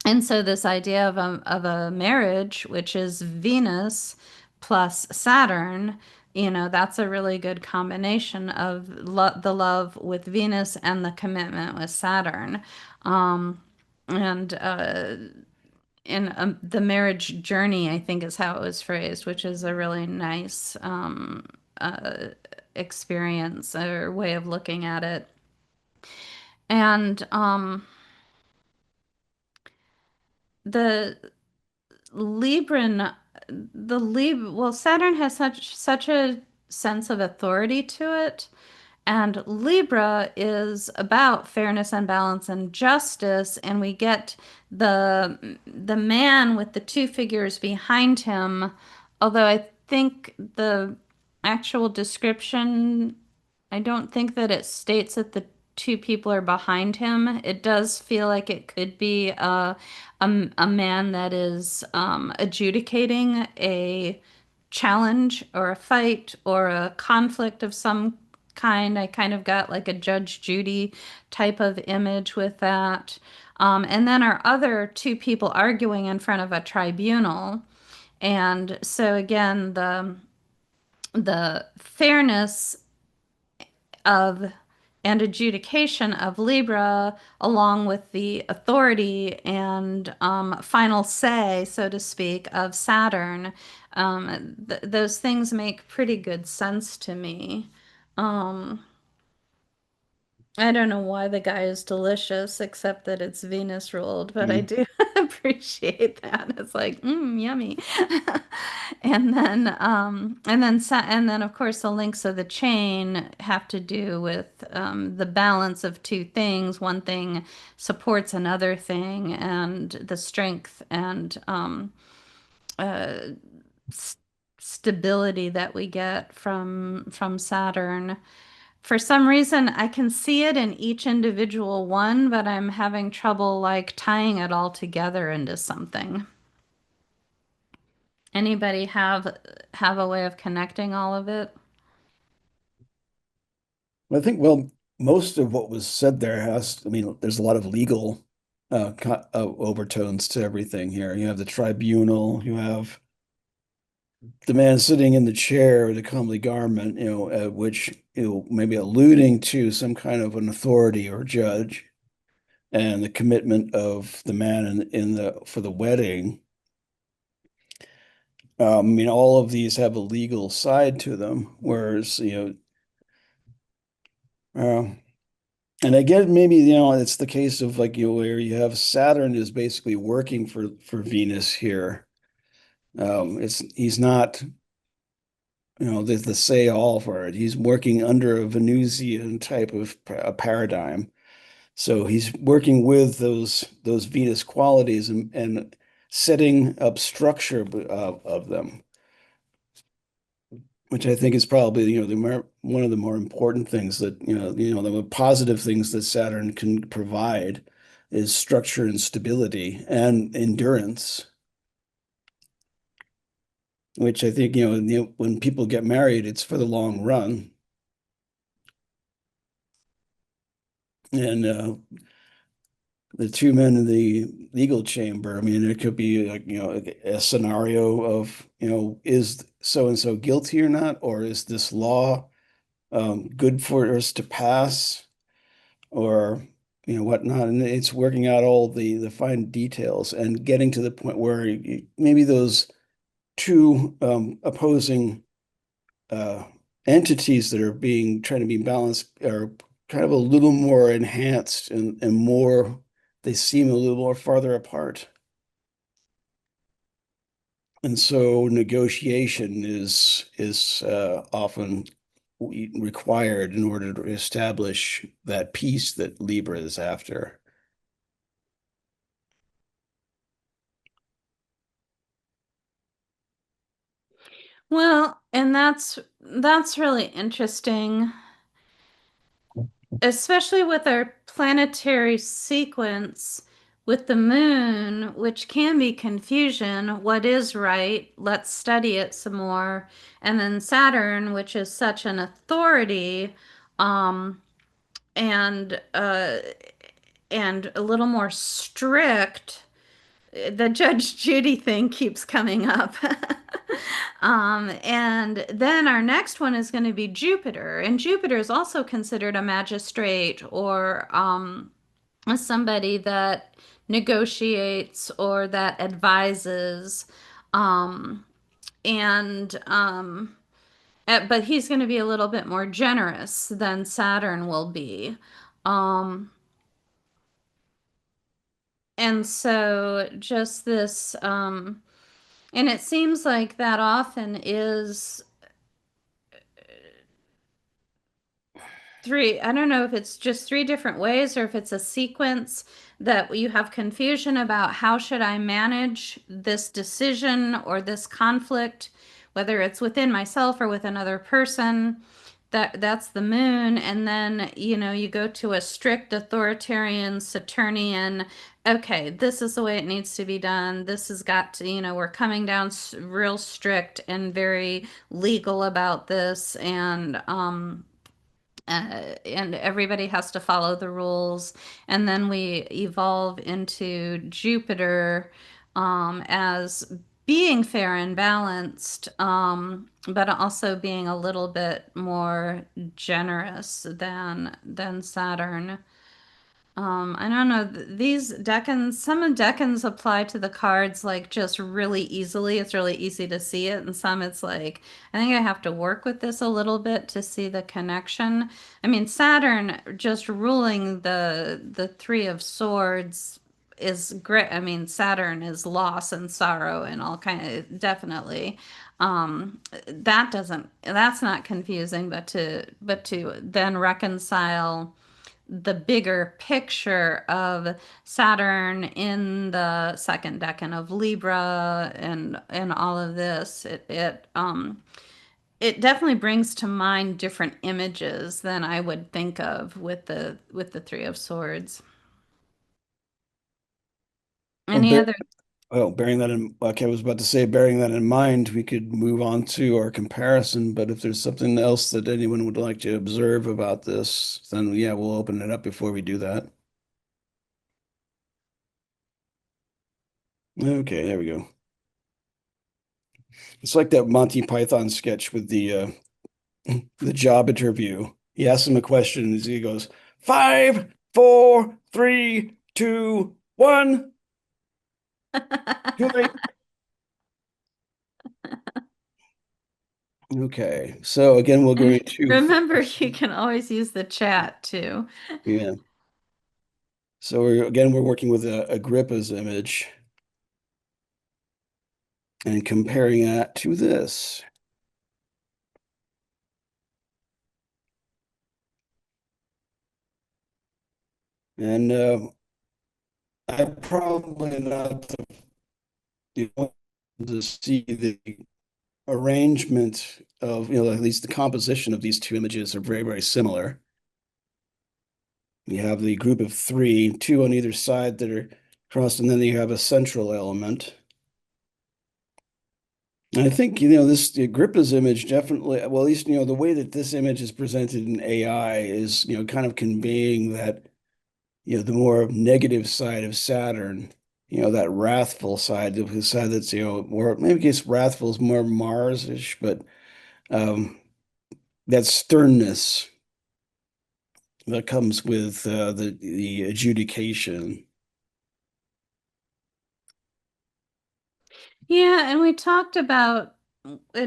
and so this idea of a marriage, which is Venus plus Saturn, that's a really good combination of the love with Venus and the commitment with Saturn. Um, and in the marriage journey, I think is how it was phrased, which is a really nice uh, experience or way of looking at it. And the Libran, well, Saturn has such a sense of authority to it. And Libra is about fairness and balance and justice, and we get the man with the two figures behind him. Although I think the actual description, I don't think that it states that the two people are behind him. It does feel like it could be a man that is adjudicating a challenge or a fight or a conflict of some kind. I kind of got like a Judge Judy type of image with that. And then our other two people arguing in front of a tribunal. And so again, the fairness of and adjudication of Libra, along with the authority and final say, so to speak, of Saturn, those things make pretty good sense to me. Um, I don't know why the guy is delicious, except that it's Venus ruled, but I Mm. do appreciate that. It's like, yummy. And then of course the links of the chain have to do with the balance of two things. One thing supports another thing, and the strength and uh, s stability that we get from Saturn. For some reason, I can see it in each individual one, but I'm having trouble like tying it all together into something. Anybody have a way of connecting all of it? I think, well, most of what was said there I mean, there's a lot of legal overtones to everything here. You have the tribunal, you have the man sitting in the chair with a comely garment, which, maybe alluding to some kind of an authority or judge, and the commitment of the man for the wedding. I mean, all of these have a legal side to them, whereas, and again, maybe, it's the case of like, where you have Saturn is basically working for Venus here. He's not, the say all for it. He's working under a Venusian type of paradigm. So he's working with those Venus qualities and setting up structure of them, which I think is probably, one of the more important things that, the positive things that Saturn can provide is structure and stability and endurance, which I think, when people get married, it's for the long run. And the two men in the legal chamber, I mean, it could be like, a scenario of, is so and so guilty or not, or is this law good for us to pass, or whatnot. And it's working out all the fine details and getting to the point where maybe those two opposing uh, entities that are being trying to be balanced are kind of a little more enhanced and more, they seem a little more farther apart. And so negotiation is often required in order to establish that peace that Libra is after. Well, and that's really interesting, especially with our planetary sequence with the moon, which can be confusion. What is right? Let's study it some more. And then Saturn, which is such an authority, um, and and a little more strict. The Judge Judy thing keeps coming up. And then our next one is going to be Jupiter. And Jupiter is also considered a magistrate or somebody that negotiates or that advises. Um, and but he's going to be a little bit more generous than Saturn will be. Um, and so just this, and it seems like that often is three. I don't know if it's just three different ways or if it's a sequence that you have confusion about how should I manage this decision or this conflict, whether it's within myself or with another person. That's the moon. And then, you go to a strict authoritarian Saturnian, okay, this is the way it needs to be done. This has got to, we're coming down real strict and very legal about this. And everybody has to follow the rules. And then we evolve into Jupiter as being fair and balanced, but also being a little bit more generous than Saturn. I don't know. These decans, some of decans apply to the cards like just really easily. It's really easy to see it. And some it's like, I think I have to work with this a little bit to see the connection. I mean, Saturn just ruling the Three of Swords is great. I mean, Saturn is loss and sorrow and all kind of definitely. That's not confusing, but to then reconcile the bigger picture of Saturn in the second decan of Libra and all of this, it definitely brings to mind different images than I would think of with the Three of Swords. Well, Any other? Well, bearing that in, like I was about to say, bearing that in mind, we could move on to our comparison. But if there's something else that anyone would like to observe about this, then yeah, we'll open it up before we do that. Okay, there we go. It's like that Monty Python sketch with the job interview. He asks him a question, and he goes, 5, 4, 3, 2, 1. Too late. Okay, so again, we're going to Remember, you can always use the chat too. yeah. So we're working with Agrippa's image and comparing that to this. And I probably not to see the arrangement of, at least the composition of these two images are very, very similar. You have the group of three, two on either side that are crossed, and then you have a central element. And I think, this Agrippa's image definitely, well, at least, the way that this image is presented in AI is, kind of conveying that, the more negative side of Saturn, that wrathful side, the side that's, more, maybe guess wrathful is more Mars-ish, but that sternness that comes with the adjudication. Yeah, and we talked about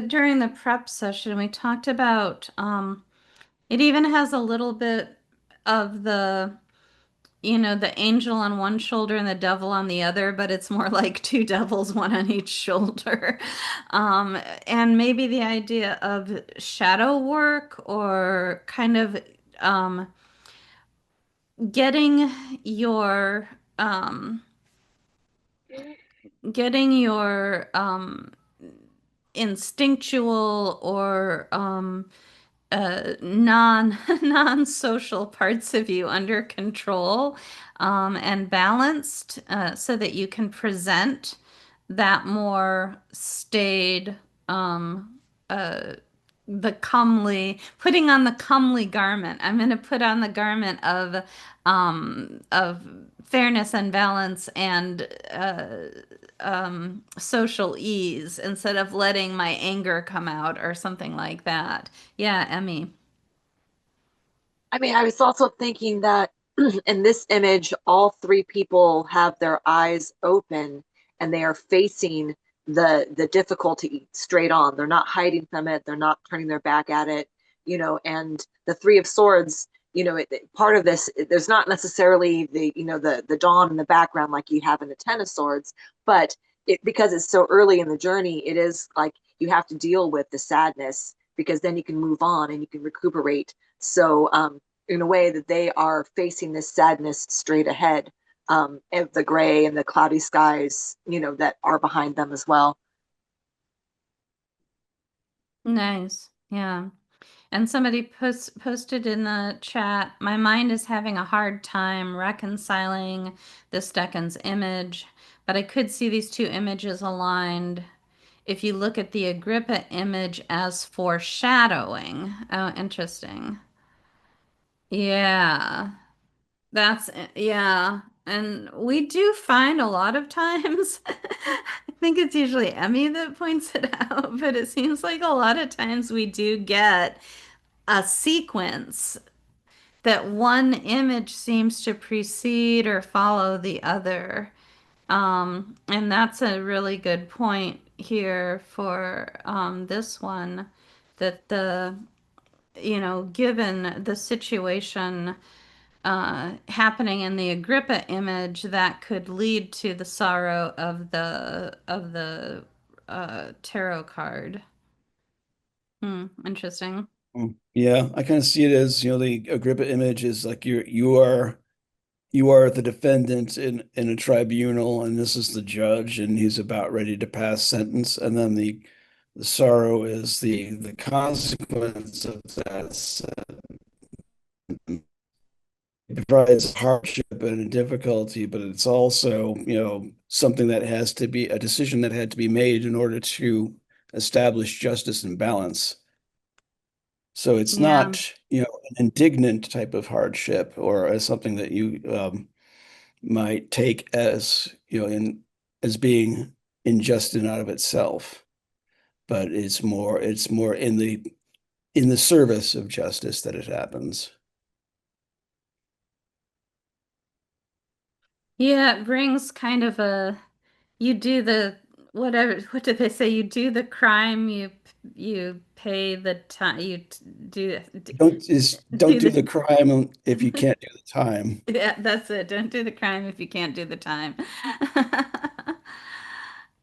during the prep session, we talked about it even has a little bit of the angel on one shoulder and the devil on the other, but it's more like two devils, one on each shoulder. And maybe the idea of shadow work or kind of getting your um, getting your instinctual or non-social parts of you under control and balanced so that you can present that more staid uh, the comely putting on the comely garment. I'm going to put on the garment of fairness and balance and social ease instead of letting my anger come out or something like that. Yeah, Emmy. I mean, I was also thinking that in this image, all three people have their eyes open and they are facing the difficulty straight on. They're not hiding from it. They're not turning their back at it, and the Three of Swords, part of this, there's not necessarily the dawn in the background like you have in the Ten of Swords, but because it's so early in the journey, it is like you have to deal with the sadness because then you can move on and you can recuperate. So in a way that they are facing this sadness straight ahead, of the gray and the cloudy skies, that are behind them as well. Nice. Yeah. And somebody posted in the chat, my mind is having a hard time reconciling this Decans image, but I could see these two images aligned if you look at the Agrippa image as foreshadowing. Oh, interesting. Yeah. Yeah. And we do find a lot of times, I think it's usually Emmy that points it out, but it seems like a lot of times we do get a sequence that one image seems to precede or follow the other. And that's a really good point here for this one, that given the situation happening in the Agrippa image, that could lead to the sorrow of the tarot card. Interesting. Yeah, I kind of see it as, the Agrippa image is like you are the defendant in a tribunal, and this is the judge, and he's about ready to pass sentence, and then the sorrow is the consequence of that sentence provides hardship and a difficulty, but it's also, something that has to be a decision that had to be made in order to establish justice and balance. So it's Yeah. not, an indignant type of hardship or as something that you might take as, as being unjust in and out of itself, but it's more in the service of justice that it happens. Yeah, it brings kind of you do the whatever, what did they say? You do the crime, you pay the time, do Don't do do the the crime if you can't do the time. yeah, that's it. Don't do the crime if you can't do the time.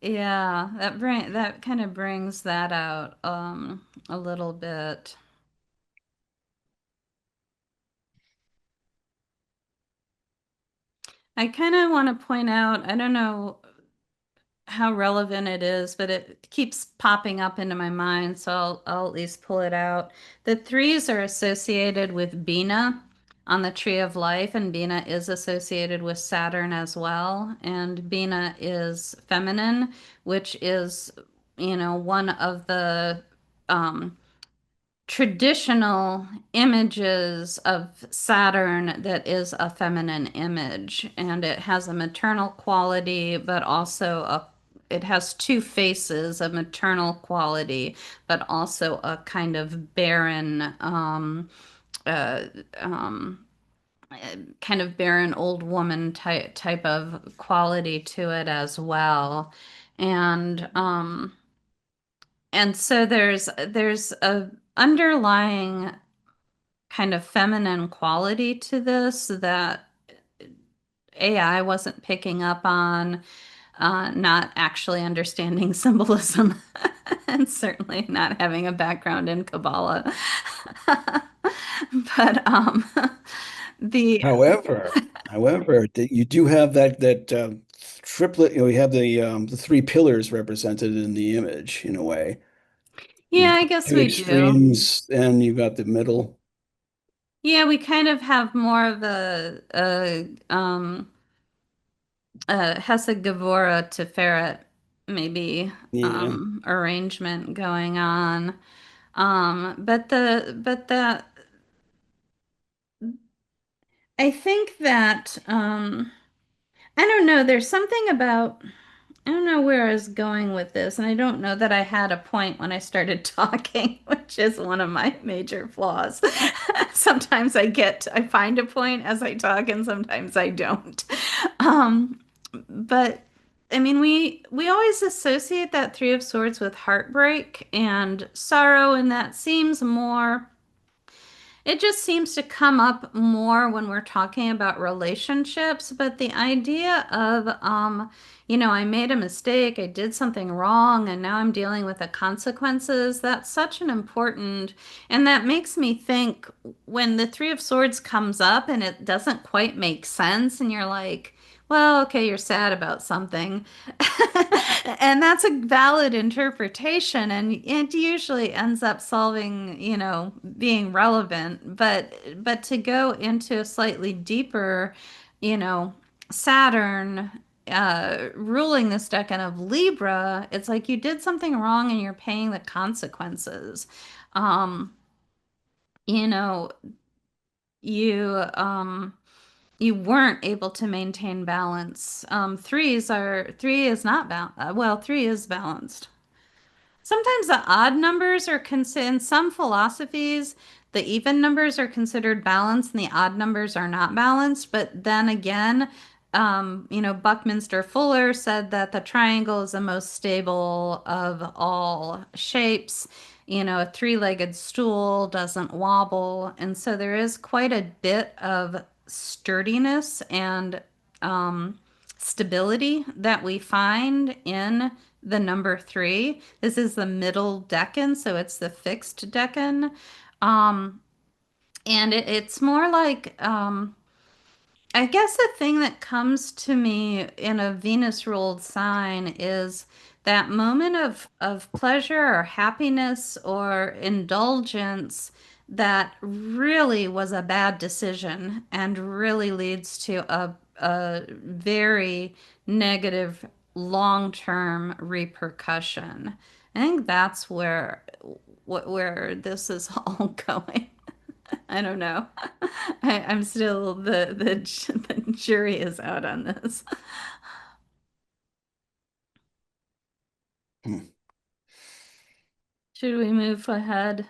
Yeah, that kind of brings that out a little bit. I kind of want to point out, I don't know how relevant it is, but it keeps popping up into my mind, so I'll at least pull it out. The threes are associated with Bina on the Tree of Life, and Bina is associated with Saturn as well. And Bina is feminine, which is, one of the um, traditional images of Saturn that is a feminine image, and it has a maternal quality, but also it has two faces, a maternal quality, but also a kind of barren, uh, um, kind of barren old woman type of quality to it as well. And so there's a underlying kind of feminine quality to this that AI wasn't picking up on, not actually understanding symbolism, and certainly not having a background in Kabbalah. But the However, you do have that triplet. You have the three pillars represented in the image in a way. yeah, You've I got guess two we do. extremes, and you've got the middle. Yeah, we kind of have more of a Hesed Gevurah to Ferret maybe Yeah. arrangement going on. But that I think that I don't know, there's something about I don't know where I was going with this, and I don't know that I had a point when I started talking, which is one of my major flaws. Sometimes I find a point as I talk, and sometimes I don't. Um, but I mean, we always associate that Three of Swords with heartbreak and sorrow, and that seems more. It just seems to come up more when we're talking about relationships, but the idea of, I made a mistake, I did something wrong, and now I'm dealing with the consequences, that's such an important, and that makes me think when the Three of Swords comes up and it doesn't quite make sense, and you're like, well, okay, you're sad about something. And that's a valid interpretation, and it usually ends up solving, being relevant. But to go into a slightly deeper, you know, Saturn ruling this decan of Libra, it's like you did something wrong and you're paying the consequences. Um, you know, you you weren't able to maintain balance. Three is not well, three is balanced. Sometimes the odd numbers are considered, in some philosophies, the even numbers are considered balanced and the odd numbers are not balanced. But then again, Buckminster Fuller said that the triangle is the most stable of all shapes. A three-legged stool doesn't wobble. And so there is quite a bit of sturdiness and stability that we find in the number three. This is the middle decan, so it's the fixed decan. Um, and it's more like, I guess the thing that comes to me in a Venus ruled sign is that moment of pleasure or happiness or indulgence that really was a bad decision and really leads to a very negative long-term repercussion. I think that's where this is all going. I don't know. I'm still the jury is out on this. Hmm. Should we move ahead?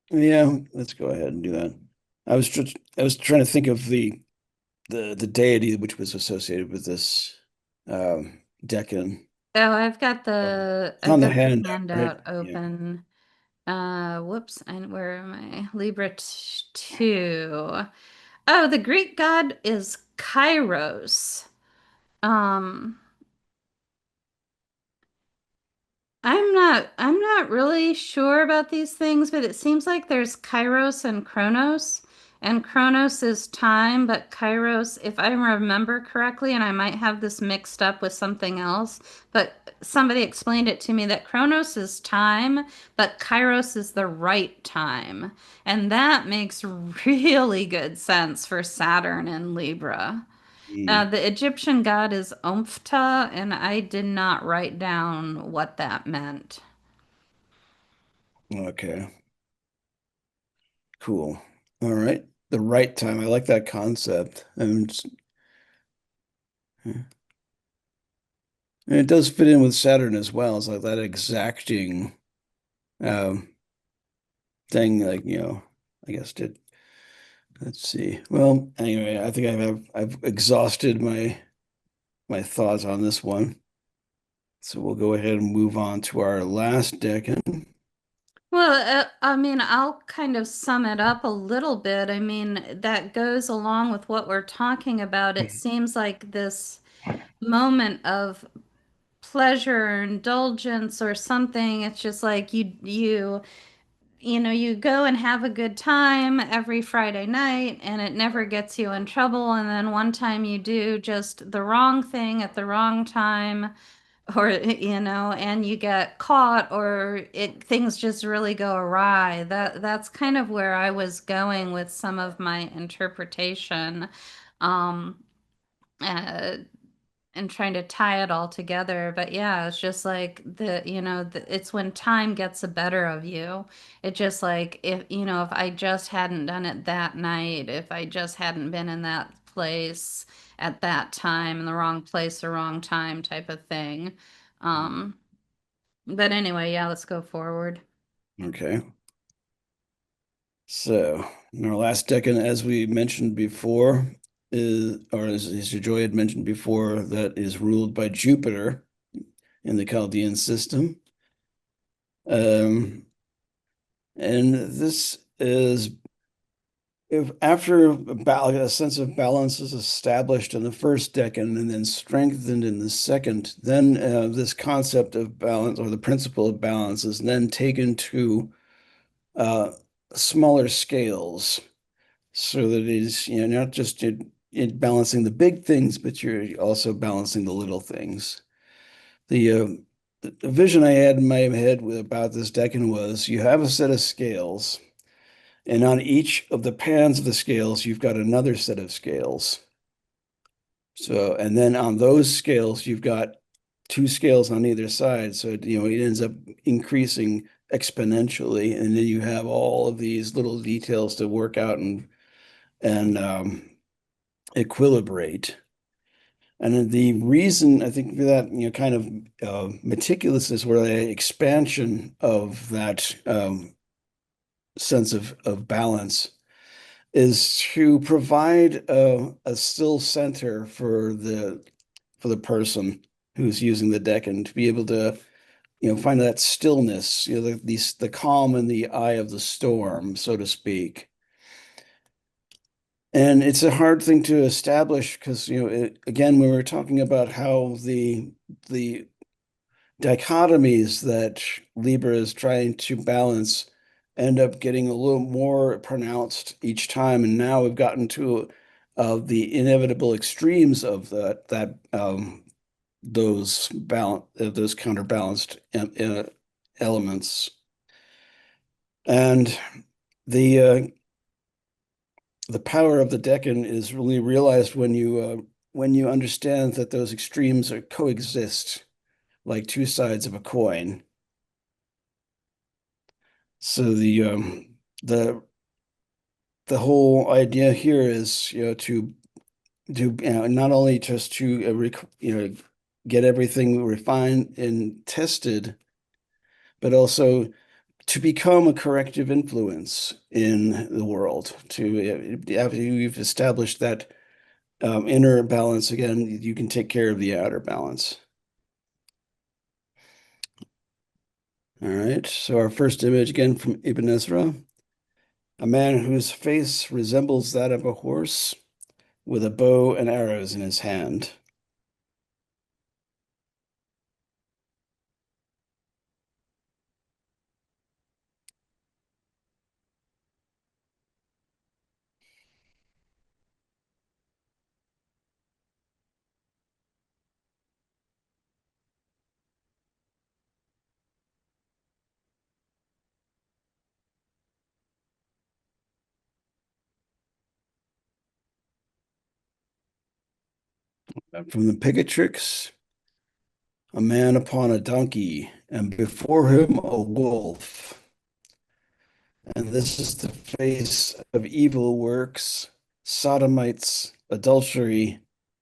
Yeah, let's go ahead and do that. I was trying to think of the deity which was associated with this Decan. Oh, It's I've on the got the handout, right? handout Yeah. open. Whoops, and where am I? Libra 2. Oh, the Greek god is Kairos. Um, I'm not really sure about these things, but it seems like there's Kairos and Chronos. And Chronos is time, but Kairos, if I remember correctly, and I might have this mixed up with something else, but somebody explained it to me that Chronos is time, but Kairos is the right time. And that makes really good sense for Saturn and Libra. Mm, The Egyptian god is Omphta, and I did not write down what that meant. okay, cool. All right. The right time. I like that concept. And it does fit in with Saturn as well. It's like that exacting um thing, like, I guess did let's see. Well, anyway, I think I've exhausted my thoughts on this one. So we'll go ahead and move on to our last decan. Well, I mean, I'll kind of sum it up a little bit. I mean, that goes along with what we're talking about. It seems like this moment of pleasure or indulgence or something. It's just like you go and have a good time every Friday night and it never gets you in trouble. And then one time you do just the wrong thing at the wrong time, or and you get caught, or things just really go awry. That's kind of where I was going with some of my interpretation. Um, uh, and trying to tie it all together. But yeah, it's just like it's when time gets the better of you. It just like if I just hadn't done it that night, if I just hadn't been in that place at that time, in the wrong place, the wrong time type of thing. Um, but anyway, yeah, let's go forward. Okay. So in our last decan, as we mentioned before, as Joy had mentioned before, that is ruled by Jupiter in the Chaldean system. And this is if after a sense of balance is established in the first decan and then strengthened in the second, then this concept of balance or the principle of balance is then taken to uh, smaller scales so that it is not just in balancing the big things, but you're also balancing the little things. The vision I had in my head about this decan was you have a set of scales, and on each of the pans of the scales, you've got another set of scales. So, and then on those scales, you've got two scales on either side. So, it ends up increasing exponentially. And then you have all of these little details to work out and equilibrate. And the reason I think for that, kind of meticulousness, where the expansion of that sense of balance is to provide a still center for the person who's using the deck and to be able to find that stillness, the calm in the eye of the storm, so to speak. And it's a hard thing to establish because again, when we're talking about how the dichotomies that Libra is trying to balance end up getting a little more pronounced each time. And now we've gotten to the inevitable extremes of those counterbalanced elements. And the the power of the decan is really realized when you understand that those extremes are coexist like two sides of a coin. So the the whole idea here is, to do, not only just to get everything refined and tested, but also to become a corrective influence in the world. After you've established that inner balance again, you can take care of the outer balance. All right. So our first image again from Ibn Ezra, a man whose face resembles that of a horse with a bow and arrows in his hand. From the Picatrix, a man upon a donkey, and before him a wolf. And this is the face of evil works, sodomites, adultery,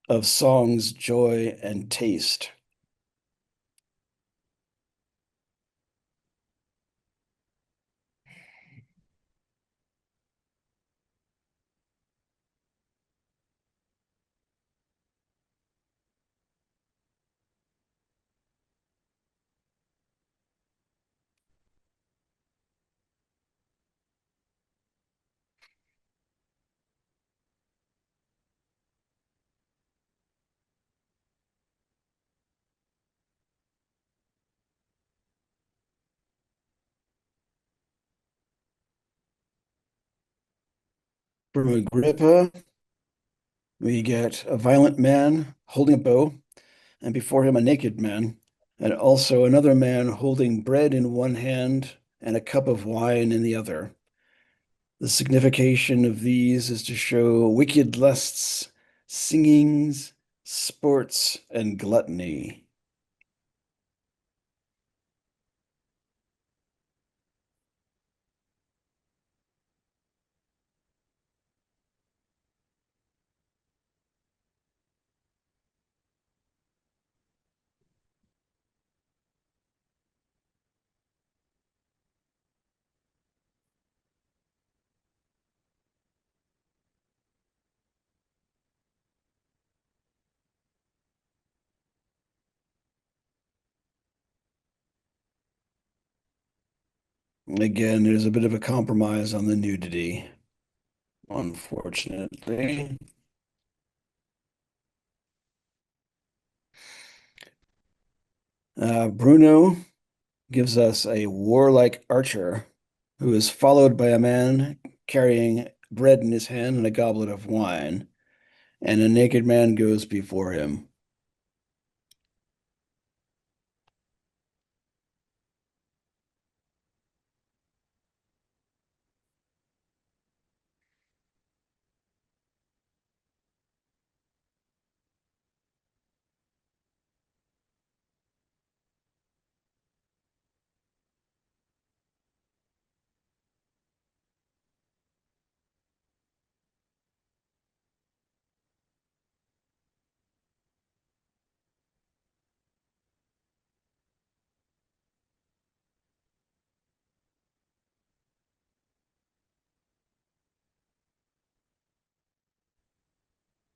of songs, joy, and taste. From Agrippa, we get a violent man holding a bow, and before him a naked man, and also another man holding bread in one hand and a cup of wine in the other. The signification of these is to show wicked lusts, singings, sports, and gluttony. Again, there's a bit of a compromise on the nudity, unfortunately. Bruno gives us a warlike archer who is followed by a man carrying bread in his hand and a goblet of wine, and a naked man goes before him.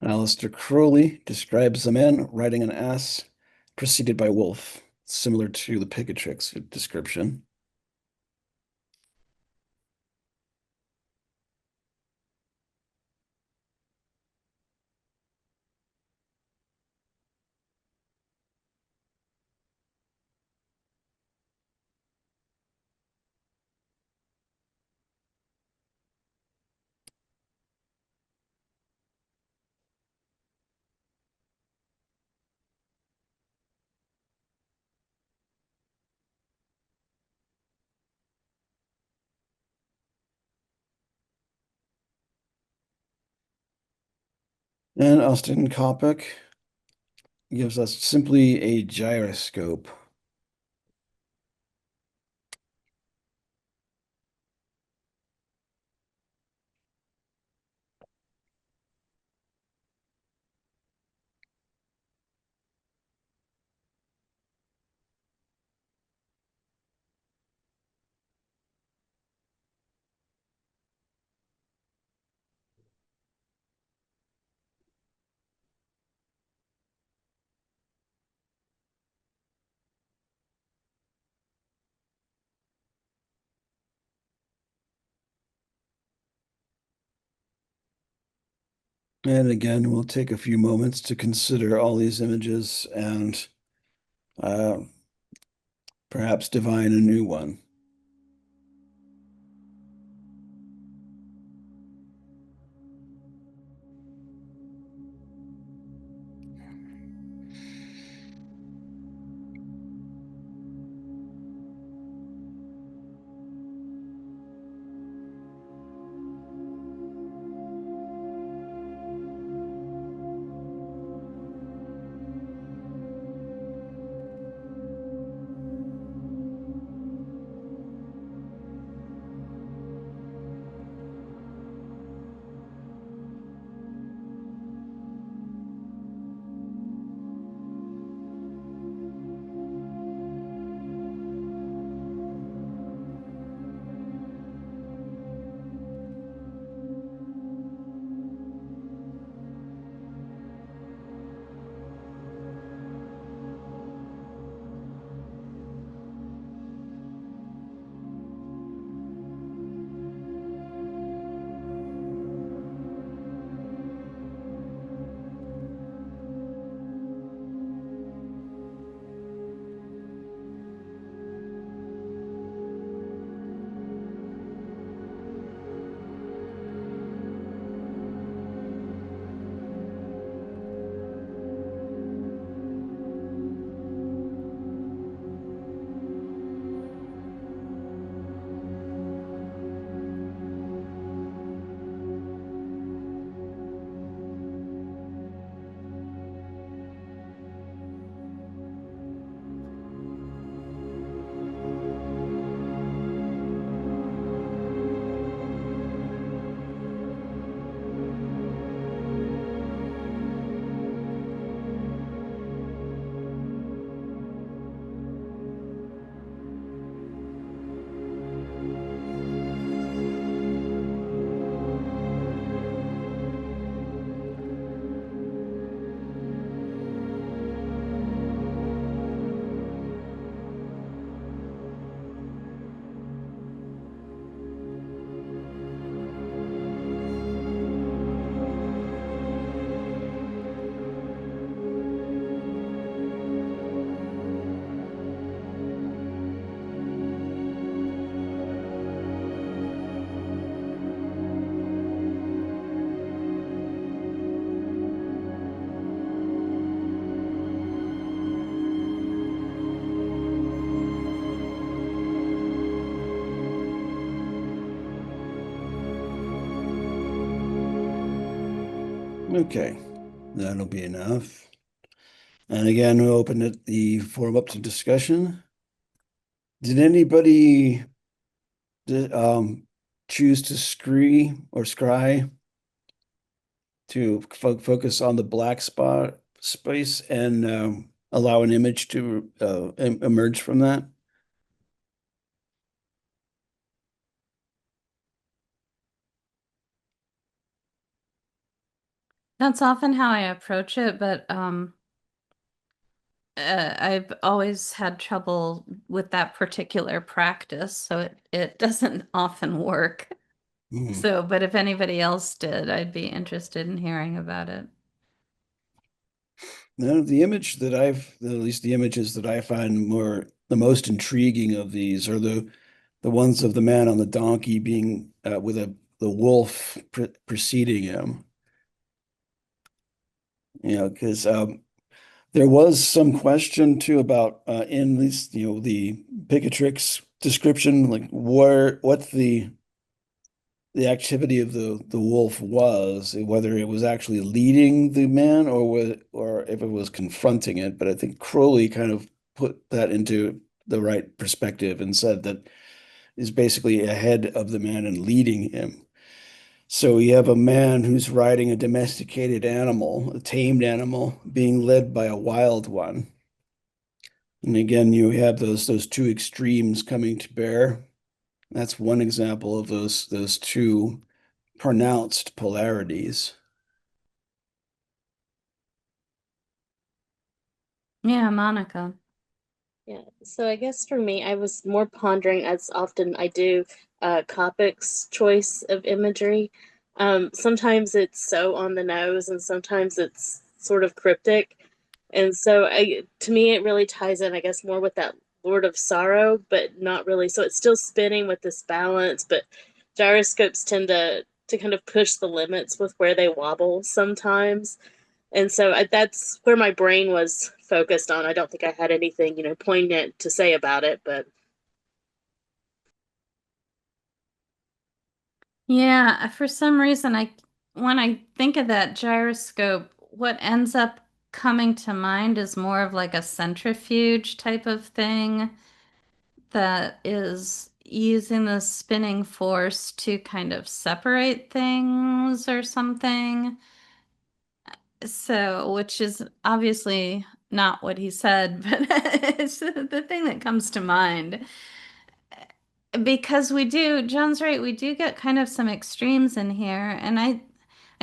Aleister Crowley describes a man riding an ass preceded by wolf, similar to the Picatrix description. And Austin Coppock gives us simply a gyroscope. And again, we'll take a few moments to consider all these images and uh, perhaps divine a new one. Okay, that'll be enough. And again, we'll open the forum up to discussion. Did anybody choose to scry to focus on the black spot space and allow an image to emerge from that? That's often how I approach it, but I've always had trouble with that particular practice, so it doesn't often work. Hmm. So, but if anybody else did, I'd be interested in hearing about it. Now, the image that at least the images that I find the most intriguing of these are the ones of the man on the donkey being with the wolf preceding him. You know, because there was some question too about in this, the Picatrix description, like what's the the activity of the wolf was, whether it was actually leading the man or if it was confronting it. But I think Crowley kind of put that into the right perspective and said that is basically ahead of the man and leading him. So you have a man who's riding a domesticated animal, a tamed animal, being led by a wild one. And again, you have those two extremes coming to bear. That's one example of those two pronounced polarities. Yeah, Monica. Yeah, so I guess for me, I was more pondering, as often I do, Kopic's choice of imagery. Sometimes it's so on the nose, and sometimes it's sort of cryptic. And so, to me, it really ties in, I guess, more with that Lord of Sorrow, but not really. So it's still spinning with this balance, but gyroscopes tend to kind of push the limits with where they wobble sometimes. And so that's where my brain was focused on. I don't think I had anything, poignant to say about it, but Yeah, for some reason, when I think of that gyroscope, what ends up coming to mind is more of like a centrifuge type of thing that is using the spinning force to kind of separate things or something. So, which is obviously not what he said, but it's the thing that comes to mind. Because John's right, we do get kind of some extremes in here, and I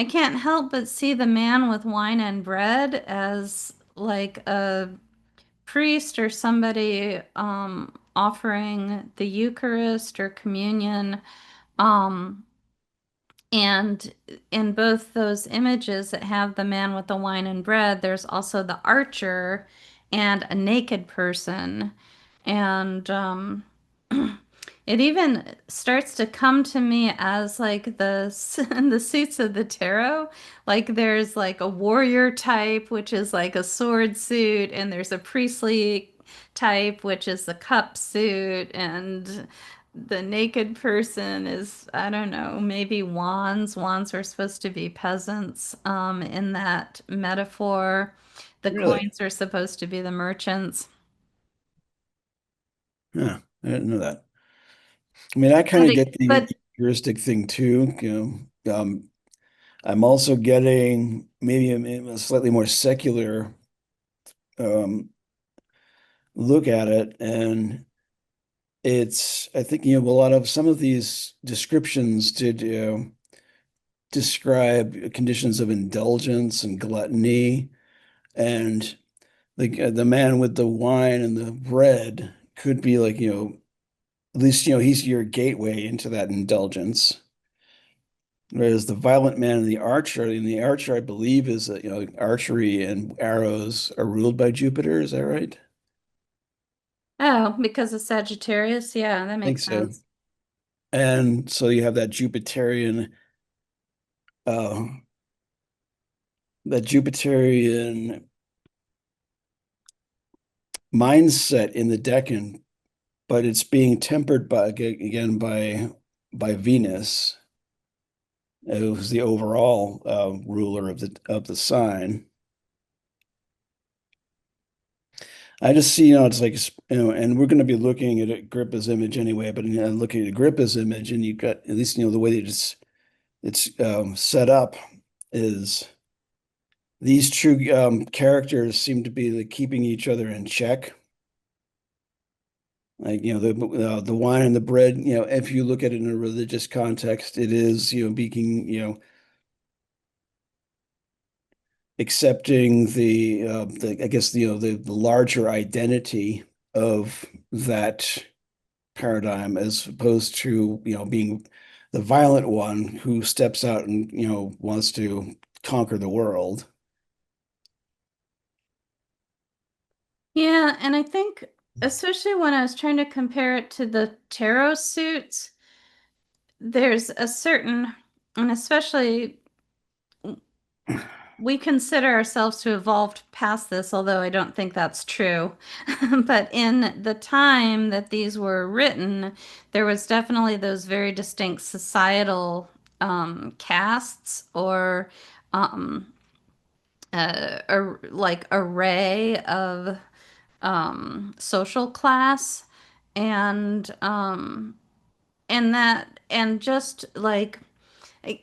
can't help but see the man with wine and bread as like a priest or somebody offering the Eucharist or communion. Um, and in both those images that have the man with the wine and bread, there's also the archer and a naked person. And it even starts to come to me as like the suits of the tarot. Like there's like a warrior type, which is like a sword suit, and there's a priestly type, which is the cup suit, and the naked person is, I don't know, maybe wands. Wands are supposed to be peasants, in that metaphor. The Really? coins are supposed to be the merchants. Yeah, I didn't know that. I mean, I kind But of get the but heuristic thing too. I'm also getting maybe a slightly more secular um, look at it, and I think, a lot of some of these descriptions did describe conditions of indulgence and gluttony, and the man with the wine and the bread could be like, at least, he's your gateway into that indulgence. Whereas the violent man and the archer, I believe, is that, archery and arrows are ruled by Jupiter. Is that right? oh, because of Sagittarius, yeah, that I think makes so. sense. And so you have uh, that Jupiterian mindset in the Decan, but it's being tempered again by Venus, who's the overall ruler of the sign. I just see, it's like, and we're going to be looking at Agrippa's image anyway, but looking at Agrippa's image, and you've got, at least, the way that it's set up is these two characters seem to be like keeping each other in check. Like, the wine and the bread, if you look at it in a religious context, it is, being, accepting I guess, the larger identity of that paradigm, as opposed to, being the violent one who steps out and, wants to conquer the world. Yeah, and I think especially when I was trying to compare it to the tarot suits, there's a certain, and especially we consider ourselves to evolve past this, although I don't think that's true. But in the time that these were written, there was definitely those very distinct societal castes or um, like array of social class, and and just like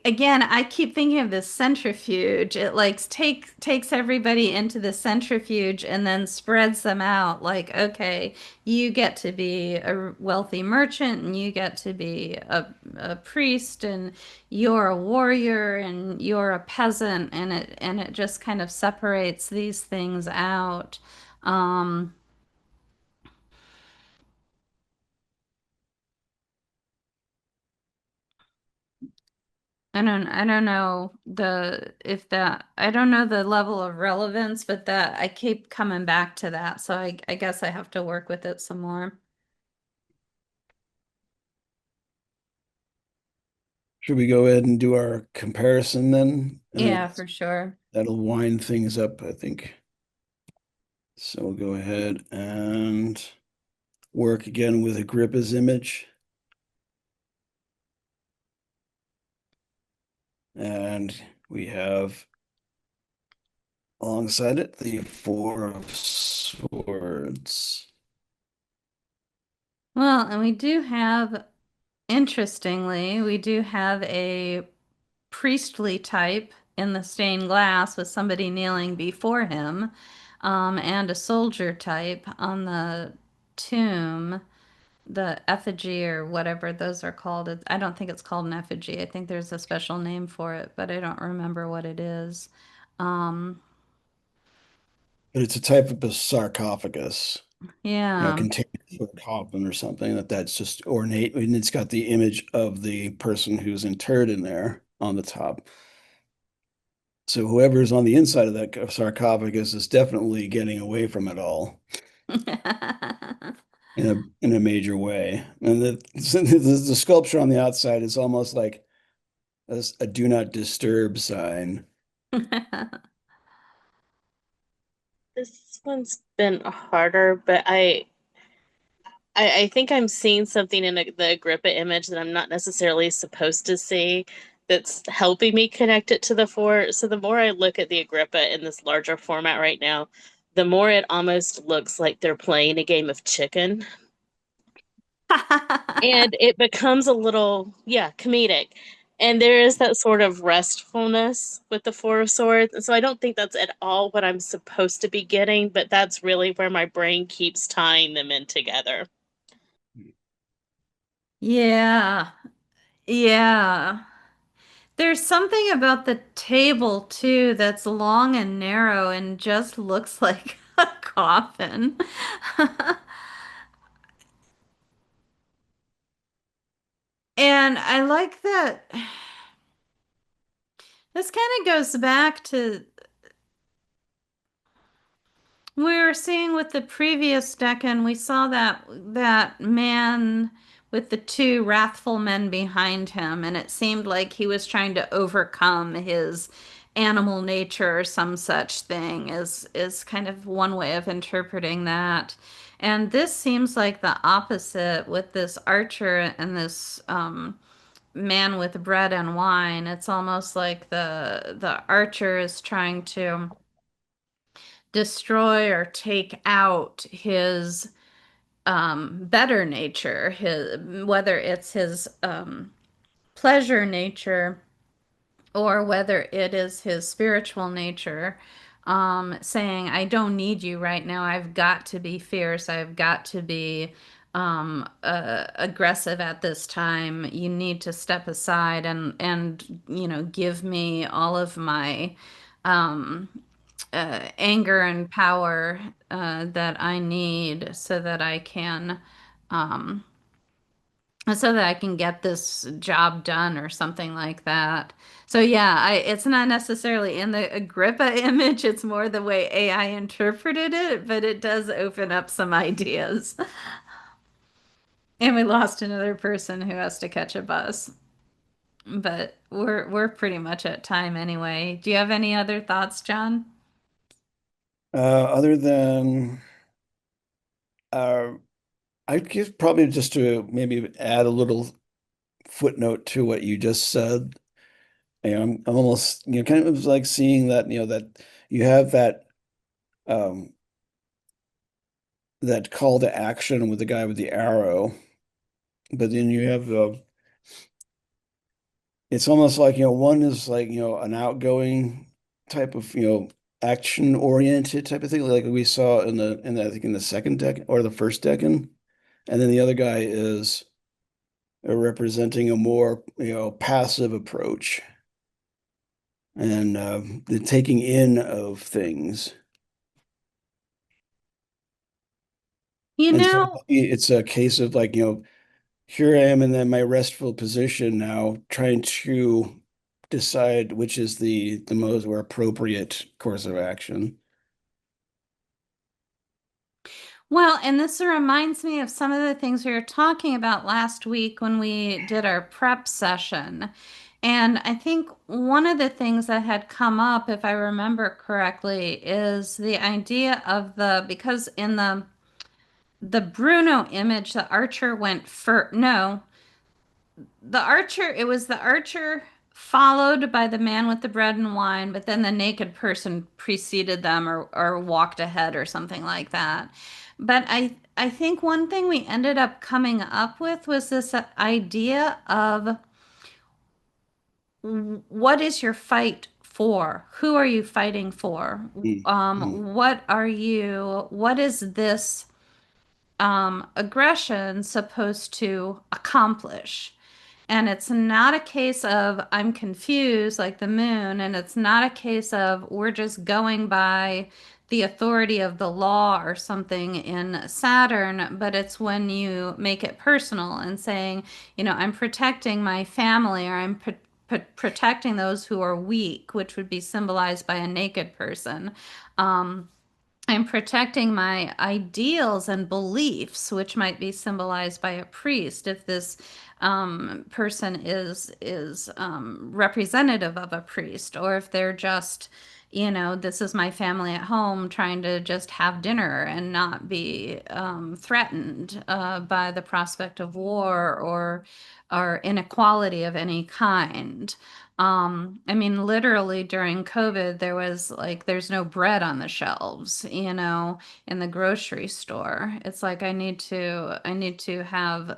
again, I keep thinking of this centrifuge. It like takes everybody into the centrifuge and then spreads them out. Like, okay, you get to be a wealthy merchant, and you get to be a priest, and you're a warrior, and you're a peasant, and it just kind of separates these things out. Um, I don't know the if that I don't know the level of relevance, but that I keep coming back to that. So I guess I have to work with it some more. Should we go ahead and do our comparison then? Yeah, for sure. That'll wind things up, I think. So we'll go ahead and work again with Agrippa's image. And we have alongside it the Four of Swords. Well, and we do have, interestingly, we do have a priestly type in the stained glass with somebody kneeling before him, and a soldier type on the tomb, the effigy or whatever those are called. I don't think it's called an effigy. I think there's a special name for it, but I don't remember what it is. Um, But it's a type of a sarcophagus, yeah. containing a coffin or something that's just ornate. And it's got the image of the person who's interred in there on the top. So whoever's on the inside of that sarcophagus is definitely getting away from it all in a major way. And the sculpture on the outside is almost like a do not disturb sign. This one's been harder, but I think I'm seeing something in the Agrippa image that I'm not necessarily supposed to see that's helping me connect it to the four. So the more I look at the Agrippa in this larger format right now, the more it almost looks like they're playing a game of chicken. And it becomes a little, yeah, comedic. And there is that sort of restfulness with the Four of Swords. And so I don't think that's at all what I'm supposed to be getting, but that's really where my brain keeps tying them in together. Yeah. Yeah. There's something about the table too that's long and narrow and just looks like a coffin. And I like that this kind of goes back to we were seeing with the previous Decan, we saw that man with the two wrathful men behind him, and it seemed like he was trying to overcome his animal nature or some such thing is kind of one way of interpreting that. And this seems like the opposite with this archer and this man with bread and wine. It's almost like the archer is trying to destroy or take out his better nature, his whether it's his pleasure nature or whether it is his spiritual nature, saying, I don't need you right now. I've got to be fierce. I've got to be aggressive at this time. You need to step aside and give me all of my um, anger and power that I need um, so that I can get this job done or something like that. So yeah, it's not necessarily in the Agrippa image, it's more the way AI interpreted it, but it does open up some ideas. And we lost another person who has to catch a bus. but we're pretty much at time anyway. Do you have any other thoughts, John? Other than I guess probably just to maybe add a little footnote to what you just said. I'm almost, kind of like seeing that, that you have um, that call to action with the guy with the arrow, but then you have it's almost like, one is like, an outgoing type of, action oriented type of thing, like we saw I think in the second deck or the first decan. And then the other guy is representing a more, passive approach and the taking in of things. You And so know, it's a case of like, here I am in my restful position now, trying to decide which is the most or appropriate course of action. well, and this reminds me of some of the things we were talking about last week when we did our prep session. And I think one of the things that had come up, if I remember correctly, is the idea of because in the Bruno image, the archer went first. No, it was the archer followed by the man with the bread and wine, but then the naked person preceded them or walked ahead or something like that. But I think one thing we ended up coming up with was this idea of what is your fight for? Who are you fighting for? Mm. What is this aggression supposed to accomplish? And it's not a case of I'm confused like the moon, and it's not a case of we're just going by the authority of the law or something in Saturn, but it's when you make it personal and saying, I'm protecting my family, or I'm protecting those who are weak, which would be symbolized by a naked person. Um, I'm protecting my ideals and beliefs, which might be symbolized by a priest if this person is representative of a priest, or if they're just, this is my family at home trying to just have dinner and not be threatened by the prospect of war or inequality of any kind. I mean, literally during COVID, there's no bread on the shelves, in the grocery store. It's like I need to have,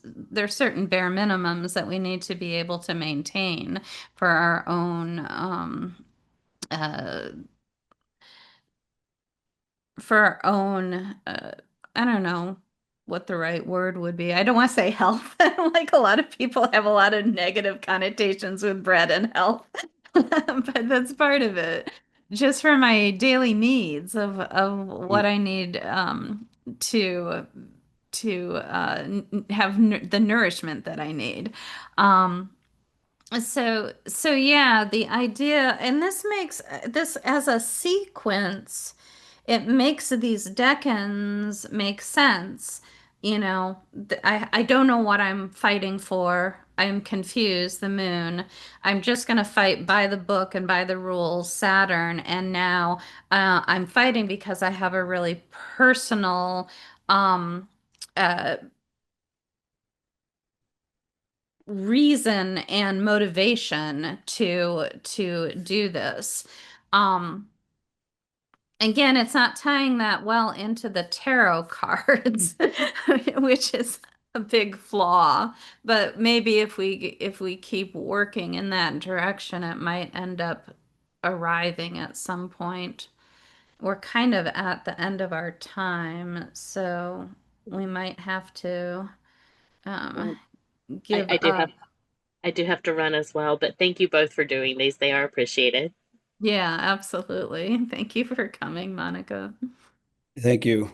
there's certain bare minimums that we need to be able to maintain for our own, uh, for our own, I don't know what the right word would be. I don't want to say health. Like a lot of people have a lot of negative connotations with bread and health, but that's part of it. Just for my daily needs of what I need to have the nourishment that I need. Um, so yeah, the idea, and this makes this as a sequence, it makes these decans make sense. I don't know what I'm fighting for. I'm confused, the moon. I'm just going to fight by the book and by the rules, Saturn. And now I'm fighting because I have a really personal um, uh, reason and motivation to do this. Um, Again, it's not tying that well into the tarot cards, which is a big flaw. But maybe if we keep working in that direction, it might end up arriving at some point. We're kind of at the end of our time, so we might have to um, Well, I, give I do up. have I do have to run as well, but thank you both for doing these. They are appreciated. Yeah, absolutely. Thank you for coming, Monica. Thank you.